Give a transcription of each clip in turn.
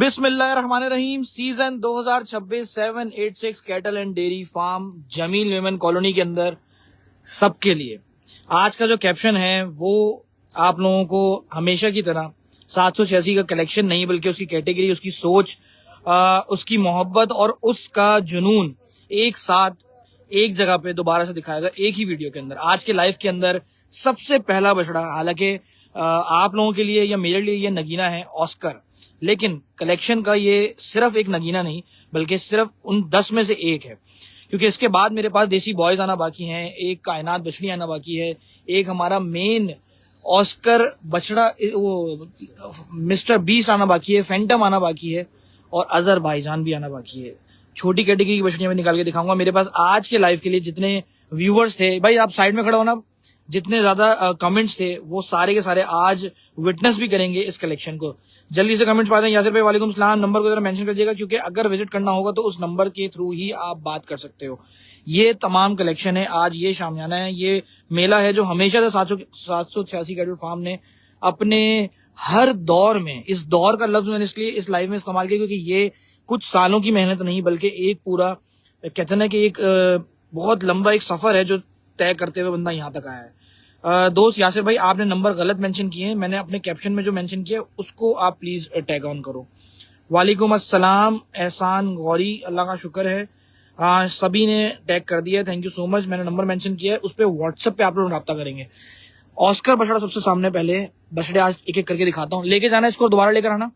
बिस्मिल्लाहिर्रहमानिर्रहीम। Season 2026 786 cattle and dairy farm Jameel वेमन colony के अंदर सबके लिए आज का जो कैप्शन है वो आप लोगों को हमेशा की तरह 786 का कलेक्शन नहीं बल्कि उसकी कैटेगरी, उसकी सोच, उसकी मोहब्बत और उसका जुनून एक साथ एक जगह पे दोबारा से दिखाएगा एक ही वीडियो के अंदर। आज के लाइफ के अंदर सबसे पहला बछड़ा, हालांकि आप लोगों के लिए या मेरे लिए ये नगीना है ऑस्कर, लेकिन कलेक्शन का ये सिर्फ एक नगीना नहीं बल्कि सिर्फ उन 10 में से एक है, क्योंकि इसके बाद मेरे पास देसी बॉयज आना बाकी हैं, एक कायनात बछड़ी आना बाकी है, एक हमारा मेन ऑस्कर बछड़ा वो मिस्टर बीस आना बाकी है, फैंटम आना बाकी है और अजहर भाईजान भी आना बाकी है। छोटी कैटेगरी की बछड़ियां मैं निकाल के दिखाऊंगा। मेरे पास आज के लाइव के लिए जितने व्यूवर्स थे, भाई आप साइड में खड़े हो ना, जितने ज्यादा कमेंट्स थे वो सारे के सारे आज विटनेस भी करेंगे इस कलेक्शन को। जल्दी से कमेंट्स पाते हैं। यासिर भाई वालेकुम सलाम, नंबर को जरा मेंशन कर दिएगा क्योंकि अगर विजिट करना होगा तो उस नंबर के थ्रू ही आप बात कर सकते हो। ये तमाम कलेक्शन है, आज ये शामियाना है, ये मेला है जो हमेशा से 786 कैटल फार्म ने अपने हर दौर में, इस दौर का लफ्ज मैंने इसलिए इस लाइव में इस्तेमाल किया क्योंकि ये कुछ सालों की मेहनत नहीं बल्कि एक पूरा कहते हैं कि एक बहुत लंबा एक सफर है जो तय करते हुए बंदा यहाँ तक आया है। दोस्त यासिर भाई, आपने नंबर गलत मेंशन किए हैं, मैंने अपने कैप्शन में जो मेंशन किया उसको आप प्लीज टैग ऑन करो। वालेकुम अस्सलाम एहसान गौरी, अल्लाह का शुक्र है सभी ने टैग कर दिया, थैंक यू सो मच। मैंने नंबर मेंशन किया है, उस पर व्हाट्सएप पे आप लोग रब्ता करेंगे। ऑस्कर बछड़ा सबसे सामने, पहले बछड़े आज एक एक करके दिखाता हूँ। लेके जाना इसको, दोबारा लेकर आना,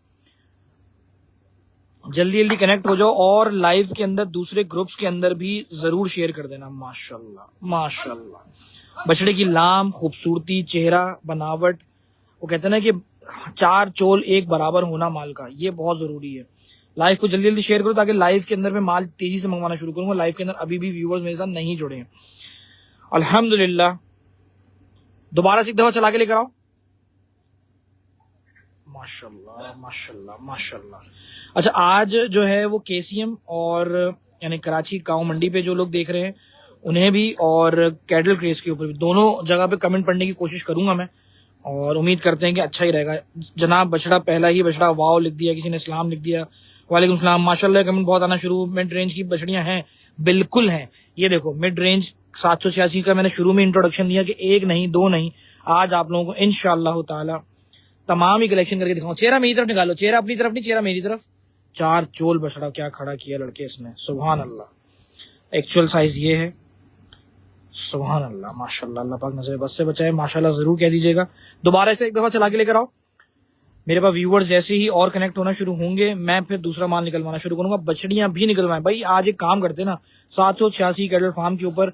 जल्दी जल्दी कनेक्ट हो जाओ और लाइव के अंदर दूसरे ग्रुप्स के अंदर भी जरूर शेयर कर देना। माशाल्लाह माशाल्लाह, बछड़े की लाम, खूबसूरती, चेहरा, बनावट, वो कहते हैं ना कि चार चोल एक बराबर होना माल का, ये बहुत जरूरी है। लाइव को जल्दी जल्दी शेयर करो ताकि लाइव के अंदर मैं माल तेजी से मंगवाना शुरू करूंगा। लाइव के अंदर अभी भी व्यूअर्स मेरे साथ नहीं जुड़े हैं अल्हम्दुलिल्लाह। दोबारा से एक दफा चला के लेकर आओ। माशाल्लाह माशाल्लाह माशाल्लाह। अच्छा, आज जो है वो केसीएम और यानी कराची काऊ मंडी पे जो लोग देख रहे हैं उन्हें भी और कैटल क्रेज के ऊपर भी दोनों जगह पे कमेंट पढ़ने की कोशिश करूंगा मैं और उम्मीद करते हैं कि अच्छा ही रहेगा। जनाब बछड़ा, पहला ही बछड़ा, वाओ लिख दिया, किसी ने इस्लाम लिख दिया, वालेकुम सलाम, माशाल्लाह। कमेंट बहुत आना शुरू। मिड रेंज की बछड़ियां हैं, बिल्कुल हैं। ये देखो मिड रेंज 786 का मैंने शुरू में इंट्रोडक्शन दिया कि एक नहीं दो नहीं, आज आप लोगों को इंशाअल्लाह ताला तमाम ही कलेक्शन करके दिखाऊं। चेहरा मेरी तरफ निकालो, चेहरा अपनी तरफ नहीं, चेहरा मेरी तरफ। चार चोल बछड़ा क्या खड़ा किया लड़के इसने, सुभान अल्लाह। एक्चुअल साइज ये है, सुभान अल्लाह माशाल्लाह। अल्लाह पाक नजर बस से बचाए, माशाल्लाह जरूर कह दीजिएगा। दोबारा से एक दफा चला के लेकर आओ। मेरे पास व्यूवर्स जैसे ही और कनेक्ट होना शुरू होंगे मैं फिर दूसरा माल निकलवाना शुरू करूंगा। बछड़ियां भी निकलवाएं भाई। आज एक काम करते ना, 786 कैटल फार्म के ऊपर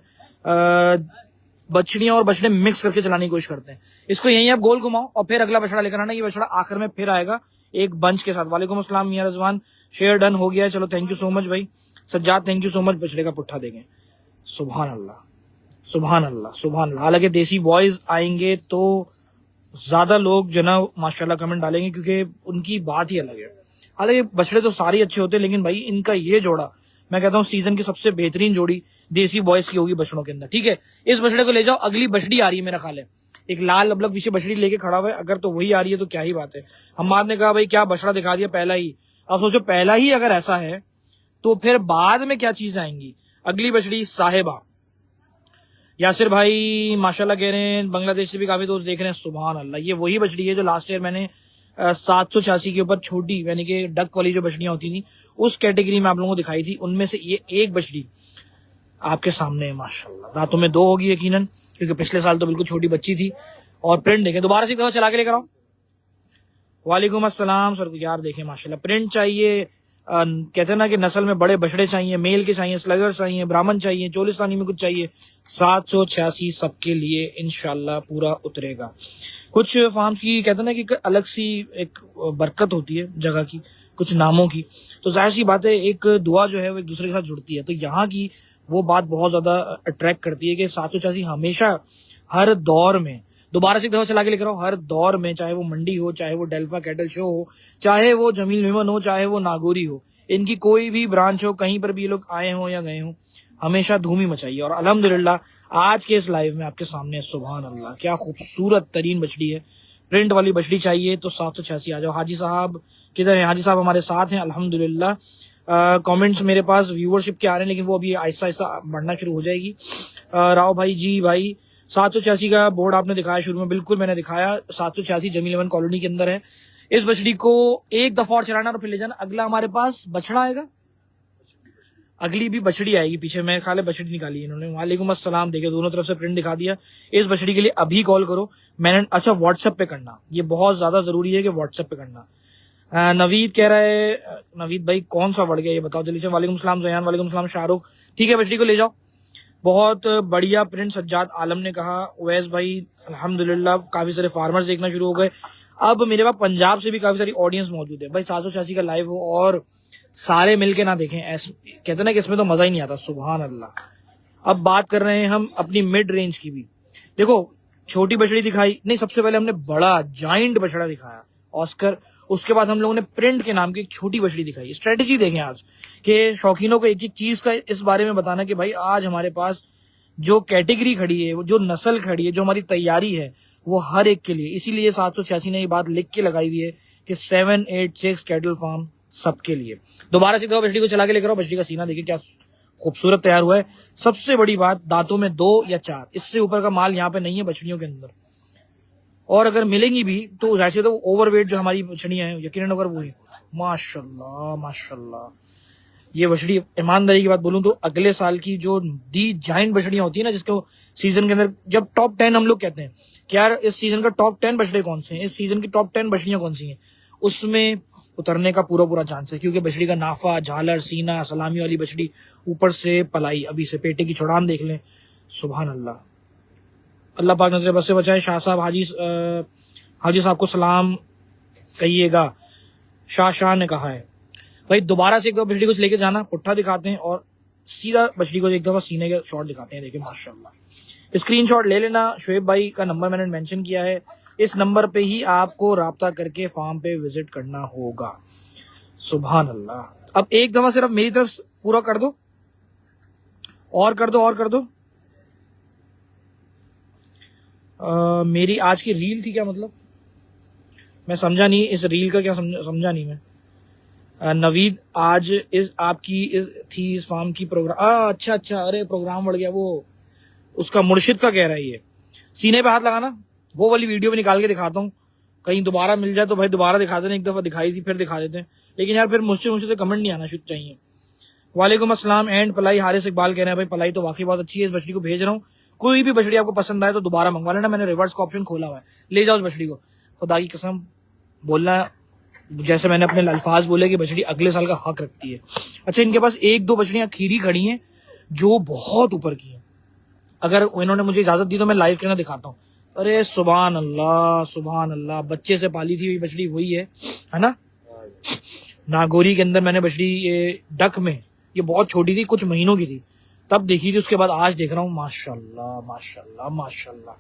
बछड़ियां और बछड़े मिक्स करके चलाने की कोशिश करते हैं। इसको यहीं आप गोल घुमाओ और फिर अगला बछड़ा लेकर आना। ये बछड़ा आखिर में फिर आएगा एक बंच के साथ। वालेकुम अस्सलाम मियां रजवान, शेयर डन हो गया है, चलो थैंक यू सो मच भाई। Sajjad thank you so much, बछड़े का पुट्ठा देंगे। सुभान अल्लाह सुभान अल्लाह सुभान अल्लाह। हालांकि देसी बॉयज आएंगे तो ज्यादा लोग जो ना माशाल्लाह कमेंट डालेंगे क्योंकि उनकी बात ही अलग है। हालांकि बछड़े तो सारे अच्छे होते हैं लेकिन भाई इनका ये जोड़ा मैं कहता हूँ सीजन की सबसे बेहतरीन जोड़ी देसी बॉयज की होगी बछड़ों के अंदर। ठीक है, इस बछड़े को ले जाओ। अगली बछड़ी आ रही है मेरा ख्याल है, एक लाल अबलग पीछे बछड़ी लेके खड़ा हुआ है, अगर तो वही आ रही है तो क्या ही बात है। हमाद ने कहा भाई क्या बछड़ा दिखा दिया पहला ही। अब सोचो पहला ही अगर ऐसा है तो फिर बाद में क्या चीज आएंगी। अगली बछड़ी साहेबा। यासिर भाई माशाल्लाह कह रहे हैं, बांग्लादेश से भी काफी दोस्त देख रहे हैं, सुभान अल्लाह। ये वही बछड़ी है जो लास्ट ईयर मैंने 786 के ऊपर छोटी यानी कि डक वाली जो बछड़ियां होती थी उस कैटेगरी में आप लोगों को दिखाई थी, उनमें से ये एक बछड़ी आपके सामने है माशाल्लाह। दांतों में दो होगी यकीनन क्योंकि पिछले साल तो बिल्कुल छोटी बच्ची थी। और प्रिंट देखें, दोबारा से एक दफा चला के लेकर आओ। वालेकुम अस्सलाम सर यार, देखें माशाल्लाह प्रिंट चाहिए। कहते हैं ना कि नस्ल में बड़े बछड़े चाहिए, मेल के चाहिए, स्लगर चाहिए, ब्राह्मण चाहिए, चोलिस्तानी में कुछ चाहिए, 786 सबके लिए इंशाल्लाह पूरा उतरेगा। कुछ फार्म्स की कहते हैं ना कि अलग सी एक बरकत होती है जगह की, कुछ नामों की, तो जाहिर सी बात है एक दुआ जो है वो एक दूसरे के साथ जुड़ती है। तो यहाँ की वो बात बहुत ज्यादा अट्रैक्ट करती है कि 786 हमेशा हर दौर में, दोबारा से एक दफा चला के लेकर आओ, हर दौर में, चाहे वो मंडी हो, चाहे वो डेल्फा कैटल शो हो, चाहे वो जमील मेमन हो, चाहे वो नागौरी हो, इनकी कोई भी ब्रांच हो, कहीं पर भी ये लोग आए हो या गए हो, हमेशा धूम ही मचाइए। और अल्हम्दुलिल्लाह आज के इस लाइव में आपके सामने सुभान अल्लाह क्या खूबसूरत तरीन बछड़ी है। प्रिंट वाली बछड़ी चाहिए तो 786 आ जाओ। हाजी साहब किधर हैं? हाजी साहब हमारे साथ हैं अल्हम्दुलिल्लाह। कमेंट्स मेरे पास व्यूअरशिप के आ रहे हैं, लेकिन वो अभी आहिस्ता आहिस्ता बढ़ना शुरू हो जाएगी। राव भाई जी भाई 786 का बोर्ड आपने दिखाया शुरू में, बिल्कुल मैंने दिखाया। 786 जमील एवन कॉलोनी के अंदर है। इस बछड़ी को एक दफा और चलाना और फिर ले जाना। अगला हमारे पास बछड़ा आएगा, अगली भी बछड़ी आएगी पीछे। मैं खाली बछड़ी निकाली इन्होंने। वालेकुम अस्सलाम। देखिए दोनों तरफ से प्रिंट दिखा दिया। इस बछड़ी के लिए अभी कॉल करो। मैंने अच्छा व्हाट्सएप पे करना, ये बहुत ज्यादा जरूरी है कि व्हाट्सएप पे करना। नवीद कह रहा है, नवीद भाई कौन सा बढ़ गया ये बताओ जल्दी से। वालेकुम सलाम जयान, वालेकुम सलाम शाहरुख। ठीक है बछड़ी को ले जाओ, बहुत बढ़िया प्रिंट। सज्जाद आलम ने कहा। उवैस भाई अल्हम्दुलिल्लाह काफी सारे फार्मर्स देखना शुरू हो गए। अब मेरे पास पंजाब से भी काफी सारी ऑडियंस मौजूद है भाई। 786 का लाइव हो और सारे मिलके ना देखें, ऐसे कहते ना कि इसमें तो मजा ही नहीं आता। सुभान अल्लाह। अब बात कर रहे हैं हम अपनी मिड रेंज की भी। देखो छोटी बछड़ी दिखाई नहीं, सबसे पहले हमने बड़ा जाइंट बछड़ा दिखाया ऑस्कर। उसके बाद हम लोगों ने प्रिंट के नाम की एक छोटी बछड़ी दिखाई। स्ट्रेटेजी देखें आज के शौकीनों को एक एक चीज का इस बारे में बताना कि भाई आज हमारे पास जो कैटेगरी खड़ी है, जो नस्ल खड़ी है, जो हमारी तैयारी है, वो हर एक के लिए। इसीलिए 786 ने ये बात लिख के लगाई हुई है कि 786 कैटल फार्म सबके लिए। दोबारा से दो बछड़ी को चला के लेकर आओ। बछड़ी का सीना देखिए क्या खूबसूरत तैयार हुआ है। सबसे बड़ी बात, दांतों में 2 या 4, इससे ऊपर का माल यहाँ पे नहीं है बछड़ियों के अंदर। और अगर मिलेंगी भी तो जाहिर से तो ओवरवेट जो हमारी बछड़ियां हैं यकीनन अगर वो है। माशाल्लाह माशाल्लाह। ये बछड़ी ईमानदारी की बात बोलूं तो अगले साल की जो दी जाइंट बछड़ियां होती है ना, जिसको सीजन के अंदर जब टॉप 10 हम लोग कहते हैं कि यार इस सीजन का टॉप 10 बछड़े कौन से हैं, इस सीजन की टॉप 10 बछड़ियां कौन सी हैं, उसमें उतरने का पूरा पूरा चांस है। क्योंकि बछड़ी का नाफा, झालर, सीना, सलामी वाली बछड़ी, ऊपर से पलाई, अभी से पेटे की चौड़ान देख लें। सुभान अल्लाह। अल्लाह पाक नजर बस से बचाए। शाह साहब हाजी साहब को सलाम कहिएगा। शाह ने कहा है भाई दोबारा से एक दफा बछड़ी को लेके जाना, पुट्ठा दिखाते हैं और सीधा बछड़ी को एक दफा सीने के शॉट दिखाते हैं। देखिए माशाल्लाह। स्क्रीनशॉट ले लेना। शुएब भाई का नंबर मैंने मेंशन किया है, इस नंबर पे ही आपको राब्ता करके फार्म पे विजिट करना होगा। सुभान अल्लाह। अब एक दफा सिर्फ मेरी तरफ पूरा कर दो, और कर दो, और कर दो। मेरी आज की रील थी क्या, मतलब मैं समझा नहीं इस रील का क्या समझा नहीं मैं। नवीद आज इस आपकी थी इस फार्म की प्रोग्राम। अच्छा अच्छा, अरे प्रोग्राम बढ़ गया वो, उसका मुर्शिद का कह रहा है ये। सीने पे हाथ लगाना, वो वाली वीडियो भी निकाल के दिखाता हूँ, कहीं दोबारा मिल जाए तो भाई दोबारा दिखा देना। एक दफा दिखाई थी फिर दिखा देते हैं, लेकिन यार फिर मुझसे कमेंट नहीं आना चाहिए। वालेकुम अस्सलाम एंड पलाई। हारिस इकबाल कह रहे हैं भाई पलाई तो वाकई बहुत अच्छी है, इस बछड़ी को भेज रहा हूँ। कोई भी बछड़ी आपको पसंद आए तो दोबारा मंगवा लेना, मैंने रिवर्स का ऑप्शन खोला हुआ है। ले जाओ उस बछड़ी को। खुदा की कसम बोलना, जैसे मैंने अपने अल्फाज बोले कि बछड़ी अगले साल का हक रखती है। अच्छा इनके पास 1-2 बछड़ियां खीरी खड़ी हैं जो बहुत ऊपर की हैं। अगर इन्होंने मुझे इजाजत दी तो मैं लाइव के अंदर दिखाता हूँ। अरे सुभान अल्लाह सुभान अल्लाह। बच्चे से पाली थी बछड़ी वही है ना। नागौरी के अंदर मैंने बछड़ी ये डक में, ये बहुत छोटी थी, कुछ महीनों की थी, तब देखी थी। उसके बाद आज देख रहा हूँ। माशाल्लाह माशाल्लाह माशाल्लाह।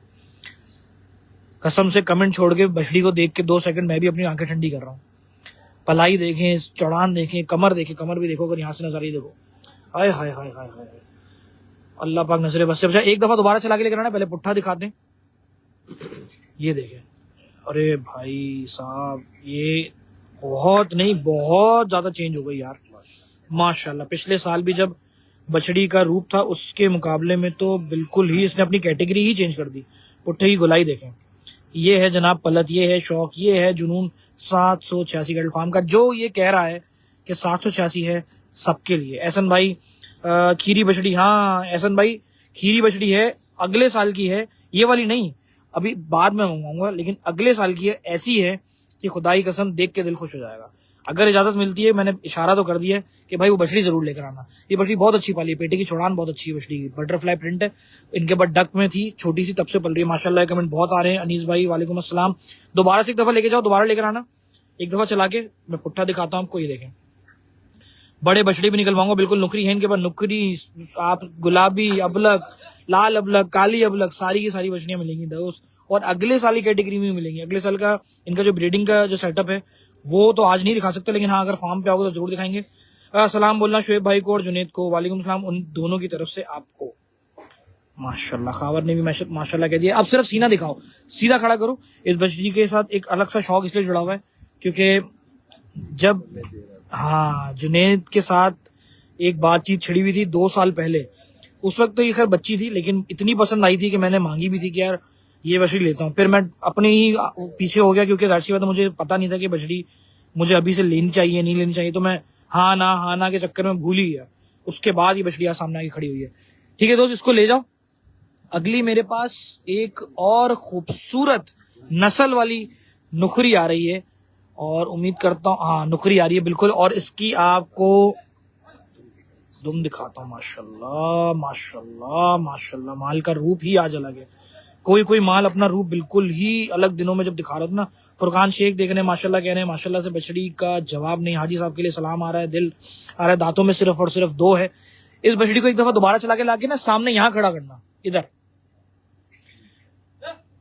कसम से कमेंट छोड़ के बछड़ी को देख के 2 सेकंड मैं भी अपनी आंखें ठंडी कर रहा हूँ। पलाई देखें, चौड़ान देखें, कमर देखें, कमर भी देखो अगर यहाँ से नजर ही देखो। हाय हाय हाय हाय हाय। अल्लाह पाक नजरे बस से बचा। एक दफा दोबारा चला के लेकर आना, पहले पुट्ठा दिखाते हैं। ये देखें, अरे भाई साहब ये बहुत नहीं बहुत ज्यादा चेंज हो गई यार माशाल्लाह। पिछले साल भी जब बछड़ी का रूप था उसके मुकाबले में तो बिल्कुल ही इसने अपनी कैटेगरी ही चेंज कर दी। पुट्ठे की गुलाई देखें, ये है जनाब पलत, ये है शौक, ये है जुनून। 786 कैटल फार्म का जो ये कह रहा है कि 786 है सबके लिए। एहसन भाई खीरी बछड़ी, हाँ एहसन भाई खीरी बछड़ी है, अगले साल की है, ये वाली नहीं, अभी बाद में मंगवाऊंगा, लेकिन अगले साल की है। ऐसी है कि खुदाई कसम देख के दिल खुश हो जाएगा। अगर इजाजत मिलती है, मैंने इशारा तो कर दिया है कि भाई वो बछड़ी जरूर लेकर आना। ये बछड़ी बहुत अच्छी पाली है, पेटे की चौड़ान बहुत अच्छी है बछड़ी की, बटरफ्लाई प्रिंट है। इनके बाद डक में थी, छोटी सी, तब से पल रही है माशाल्लाह। कमेंट बहुत आ रहे हैं। अनीस भाई वालेकुम अस्सलाम। दोबारा से एक दफा लेके जाओ, दोबारा लेकर आना। एक दफा चला के मैं पुट्ठा दिखाता हूँ आपको। ये देखें, बड़े बछड़ी भी निकलवाऊंगा, बिल्कुल नुकरी है इनके पास। नुकरी, आप गुलाबी अबलक, लाल अबलक, काली अबलक, सारी की सारी बछड़ियां मिलेंगी दोस्त। और अगले साल की कैटेगरी में मिलेंगी। अगले साल का इनका जो ब्रीडिंग का जो सेटअप है वो तो आज नहीं दिखा सकते, लेकिन हाँ अगर फार्म पे आओगे तो जरूर दिखाएंगे। सलाम बोलना शुएब भाई को और जुनेद को। वालेकुम सलाम उन दोनों की तरफ से आपको। माशाल्लाह, खावर ने भी माशाल्लाह कह दिया। अब सिर्फ सीना दिखाओ, सीधा खड़ा करो। इस बछड़ी के साथ एक अलग सा शौक इसलिए जुड़ा हुआ है क्योंकि जब, हाँ, जुनेद के साथ एक बातचीत छिड़ी हुई थी 2 साल पहले। उस वक्त तो ये खैर बच्ची थी, लेकिन इतनी पसंद आई थी कि मैंने मांगी भी थी कि यार ये बछड़ी लेता हूँ। फिर मैं अपने ही पीछे हो गया क्योंकि जाहिर सी बात है मुझे पता नहीं था कि बछड़ी मुझे अभी से लेनी चाहिए नहीं लेनी चाहिए, तो मैं हाँ ना के चक्कर में भूल ही गया। उसके बाद ये बछड़ी सामने आके खड़ी हुई है। ठीक है दोस्त, इसको ले जाओ। अगली मेरे पास एक और खूबसूरत नस्ल वाली नुखरी आ रही है और उम्मीद करता हूँ, हाँ नुखरी आ रही है बिल्कुल। और इसकी आपको दुम दिखाता हूँ। माशाल्लाह माशाल्लाह माशाल्लाह, माल का रूप ही आज अलग है। कोई माल अपना रूप बिल्कुल ही अलग दिनों में जब दिखा रहा था ना। फुरकान शेख देख रहे हैं, माशाल्लाह कह रहे हैं, माशाल्लाह से बछड़ी का जवाब नहीं। हाजी साहब के लिए सलाम आ रहा है, दिल आ रहा है, दांतों में सिर्फ और सिर्फ 2 है। इस बछड़ी को एक दफा दोबारा चला के लाके ना सामने यहाँ खड़ा करना, इधर।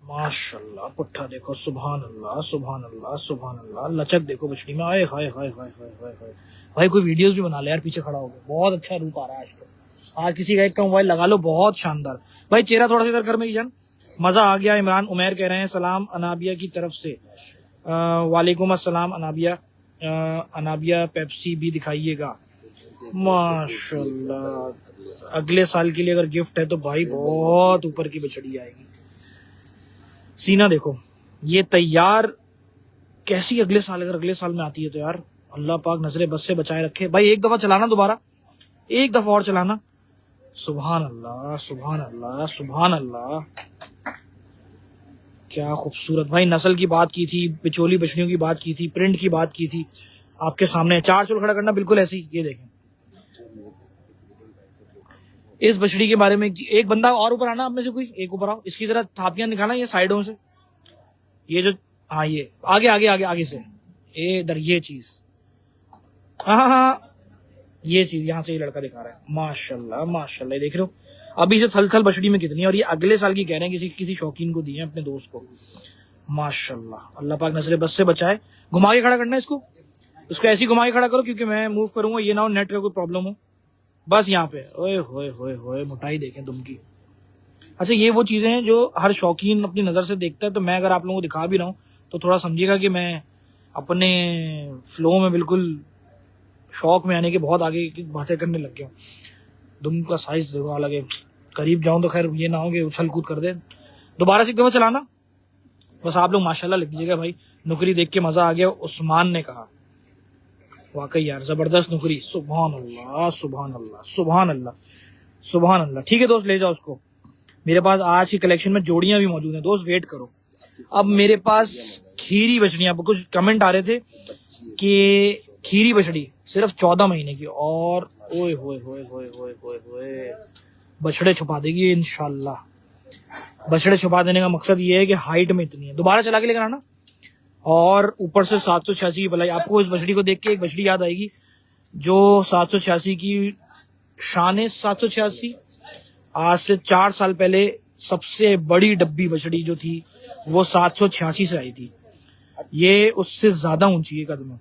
माशाल्लाह, पुट्ठा देखो, सुभान अल्लाह सुभान अल्लाह सुभान अल्लाह। लचक देखो बछड़ी में, आए हाय हाय हाय हाय हाय हाय। भाई कोई वीडियोस भी बना ले यार पीछे खड़ा होकर, बहुत अच्छा रूप आ रहा है आज तो। आज किसी का एक का मोबाइल लगा लो, बहुत शानदार। भाई चेहरा थोड़ा सा इधर कर मेरी जान, मजा आ गया। इमरान उमैर कह रहे हैं सलाम अनाबिया की तरफ से। वालेकुम अस्सलाम अनाबिया। अनाबिया पेप्सी भी दिखाइएगा। माशाल्लाह, अगले साल के लिए अगर गिफ्ट है तो भाई बहुत ऊपर की बछड़ी आएगी। सीना देखो, ये तैयार कैसी अगले साल, अगर अगले साल में आती है तो यार अल्लाह पाक नजरे बस से बचाए रखे। भाई एक दफा चलाना, दोबारा एक दफा और चलाना। सुभान अल्लाह सुभान अल्लाह सुभान अल्लाह, क्या खूबसूरत। भाई नस्ल की बात की थी, बिचौली बछड़ियों की बात की थी, प्रिंट की बात की थी, आपके सामने। 4 चुल खड़ा करना बिल्कुल ऐसी, ये देखें। इस बछड़ी के बारे में एक बंदा और ऊपर आना, आप में से कोई एक ऊपर आओ। इसकी तरह थापियां निकालना ये साइडों से, ये जो, हाँ ये आगे आगे आगे आगे से, ये इधर, ये चीज, हाँ ये चीज यहाँ से ये लड़का दिखा रहा है। माशाल्लाह माशाल्लाह, ये देख रहे हो अभी से थल बछड़ी में कितनी है। और ये अगले साल की कह रहे हैं, किसी शौकीन को दी है, अपने दोस्त को। माशाल्लाह, अल्लाह पाक नजरे बस से बचाए। घुमा के खड़ा करना है इसको ऐसे ही घुमा के खड़ा करो, क्योंकि मैं मूव करूंगा, ये ना हो नेट का कोई प्रॉब्लम हो। बस यहाँ पे, ओए होए होए होए, मोटाई देखें तुम की। अच्छा, ये वो चीजें हैं जो हर शौकीन अपनी नजर से देखता है। तो मैं अगर आप लोगों को दिखा भी रहा हूँ तो थोड़ा समझिएगा कि मैं अपने फ्लो में बिल्कुल शौक में आने के बहुत आगे की बातें करने लग गया हूँ। दुम का साइज देखो अलग है, करीब जाऊं तो खैर ये ना हो कि उछल कूद कर दे। दोबारा से एक दफा चलाना, बस आप लोग माशाल्लाह लिख दीजिएगा। भाई नुकरी देख के मजा आ गया, उस्मान ने कहा। वाकई यार जबरदस्त नुकरी, सुभान अल्लाह सुभान अल्लाह सुभान अल्लाह सुभान अल्लाह। ठीक है दोस्त, ले जाओ उसको। मेरे पास आज की कलेक्शन में जोड़ियां भी मौजूद हैं दोस्त, वेट करो। अब मेरे पास खीरी बछड़ियां, कुछ कमेंट आ रहे थे कि खीरी बछड़ी सिर्फ 14 महीने की, और ओए होए होए होए होए होए होए, बछड़े छुपा देगी इंशाल्लाह। बछड़े छुपा देने का मकसद ये है कि हाइट में इतनी है। दोबारा चला के लेकर आना, और ऊपर से 786 की भलाई। आपको इस बछड़ी को देख के एक बछड़ी याद आएगी जो 786 की शान 786, आज से 4 साल पहले सबसे बड़ी डब्बी बछड़ी जो थी वो 786 से आई थी। ये उससे ज्यादा ऊंची है कद में।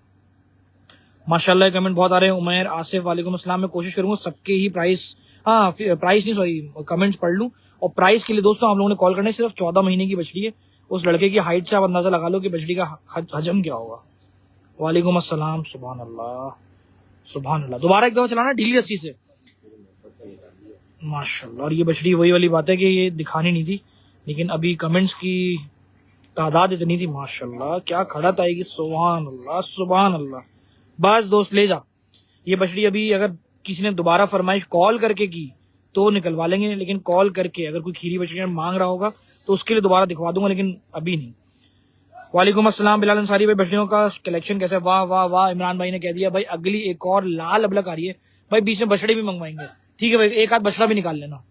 माशाल्लाह, कमेंट बहुत आ रहे हैं। उमैर आसिफ वालेकुम अस्सलाम। मैं कोशिश करूंगा सबके ही प्राइस, हाँ प्राइस नहीं सॉरी कमेंट्स पढ़ लूं। और प्राइस के लिए दोस्तों आप लोगों ने कॉल करना है। सिर्फ 14 महीने की बछड़ी है। उस लड़के की हाइट से आप अंदाजा लगा लो कि बछड़ी का हजम क्या होगा। वालेकुम अस्सलाम, सुभान अल्लाह सुभान अल्लाह। दोबारा एक दफा चलाना ढीली रस्सी से, माशाल्लाह। और ये बछड़ी वही वाली बात है कि ये दिखानी नहीं थी, लेकिन अभी कमेंट्स की तादाद इतनी थी, माशाल्लाह क्या खड़त आएगी। सुभान अल्लाह सुभान अल्लाह। बस दोस्त ले जा ये बछड़ी। अभी अगर किसी ने दोबारा फरमाइश कॉल करके की तो निकलवा लेंगे, लेकिन कॉल करके अगर कोई खीरी बछड़ी मांग रहा होगा तो उसके लिए दोबारा दिखवा दूंगा, लेकिन अभी नहीं। वालेकुम अस्सलाम बिलाल अंसारी भाई, बछड़ियों का कलेक्शन कैसा है? वाह वाह वाह, इमरान भाई ने कह दिया। भाई अगली एक और लाल अबलक आ रही है भाई, बीच में बछड़े भी मंगवाएंगे। ठीक है भाई, एक आध बछड़ा भी निकाल लेना।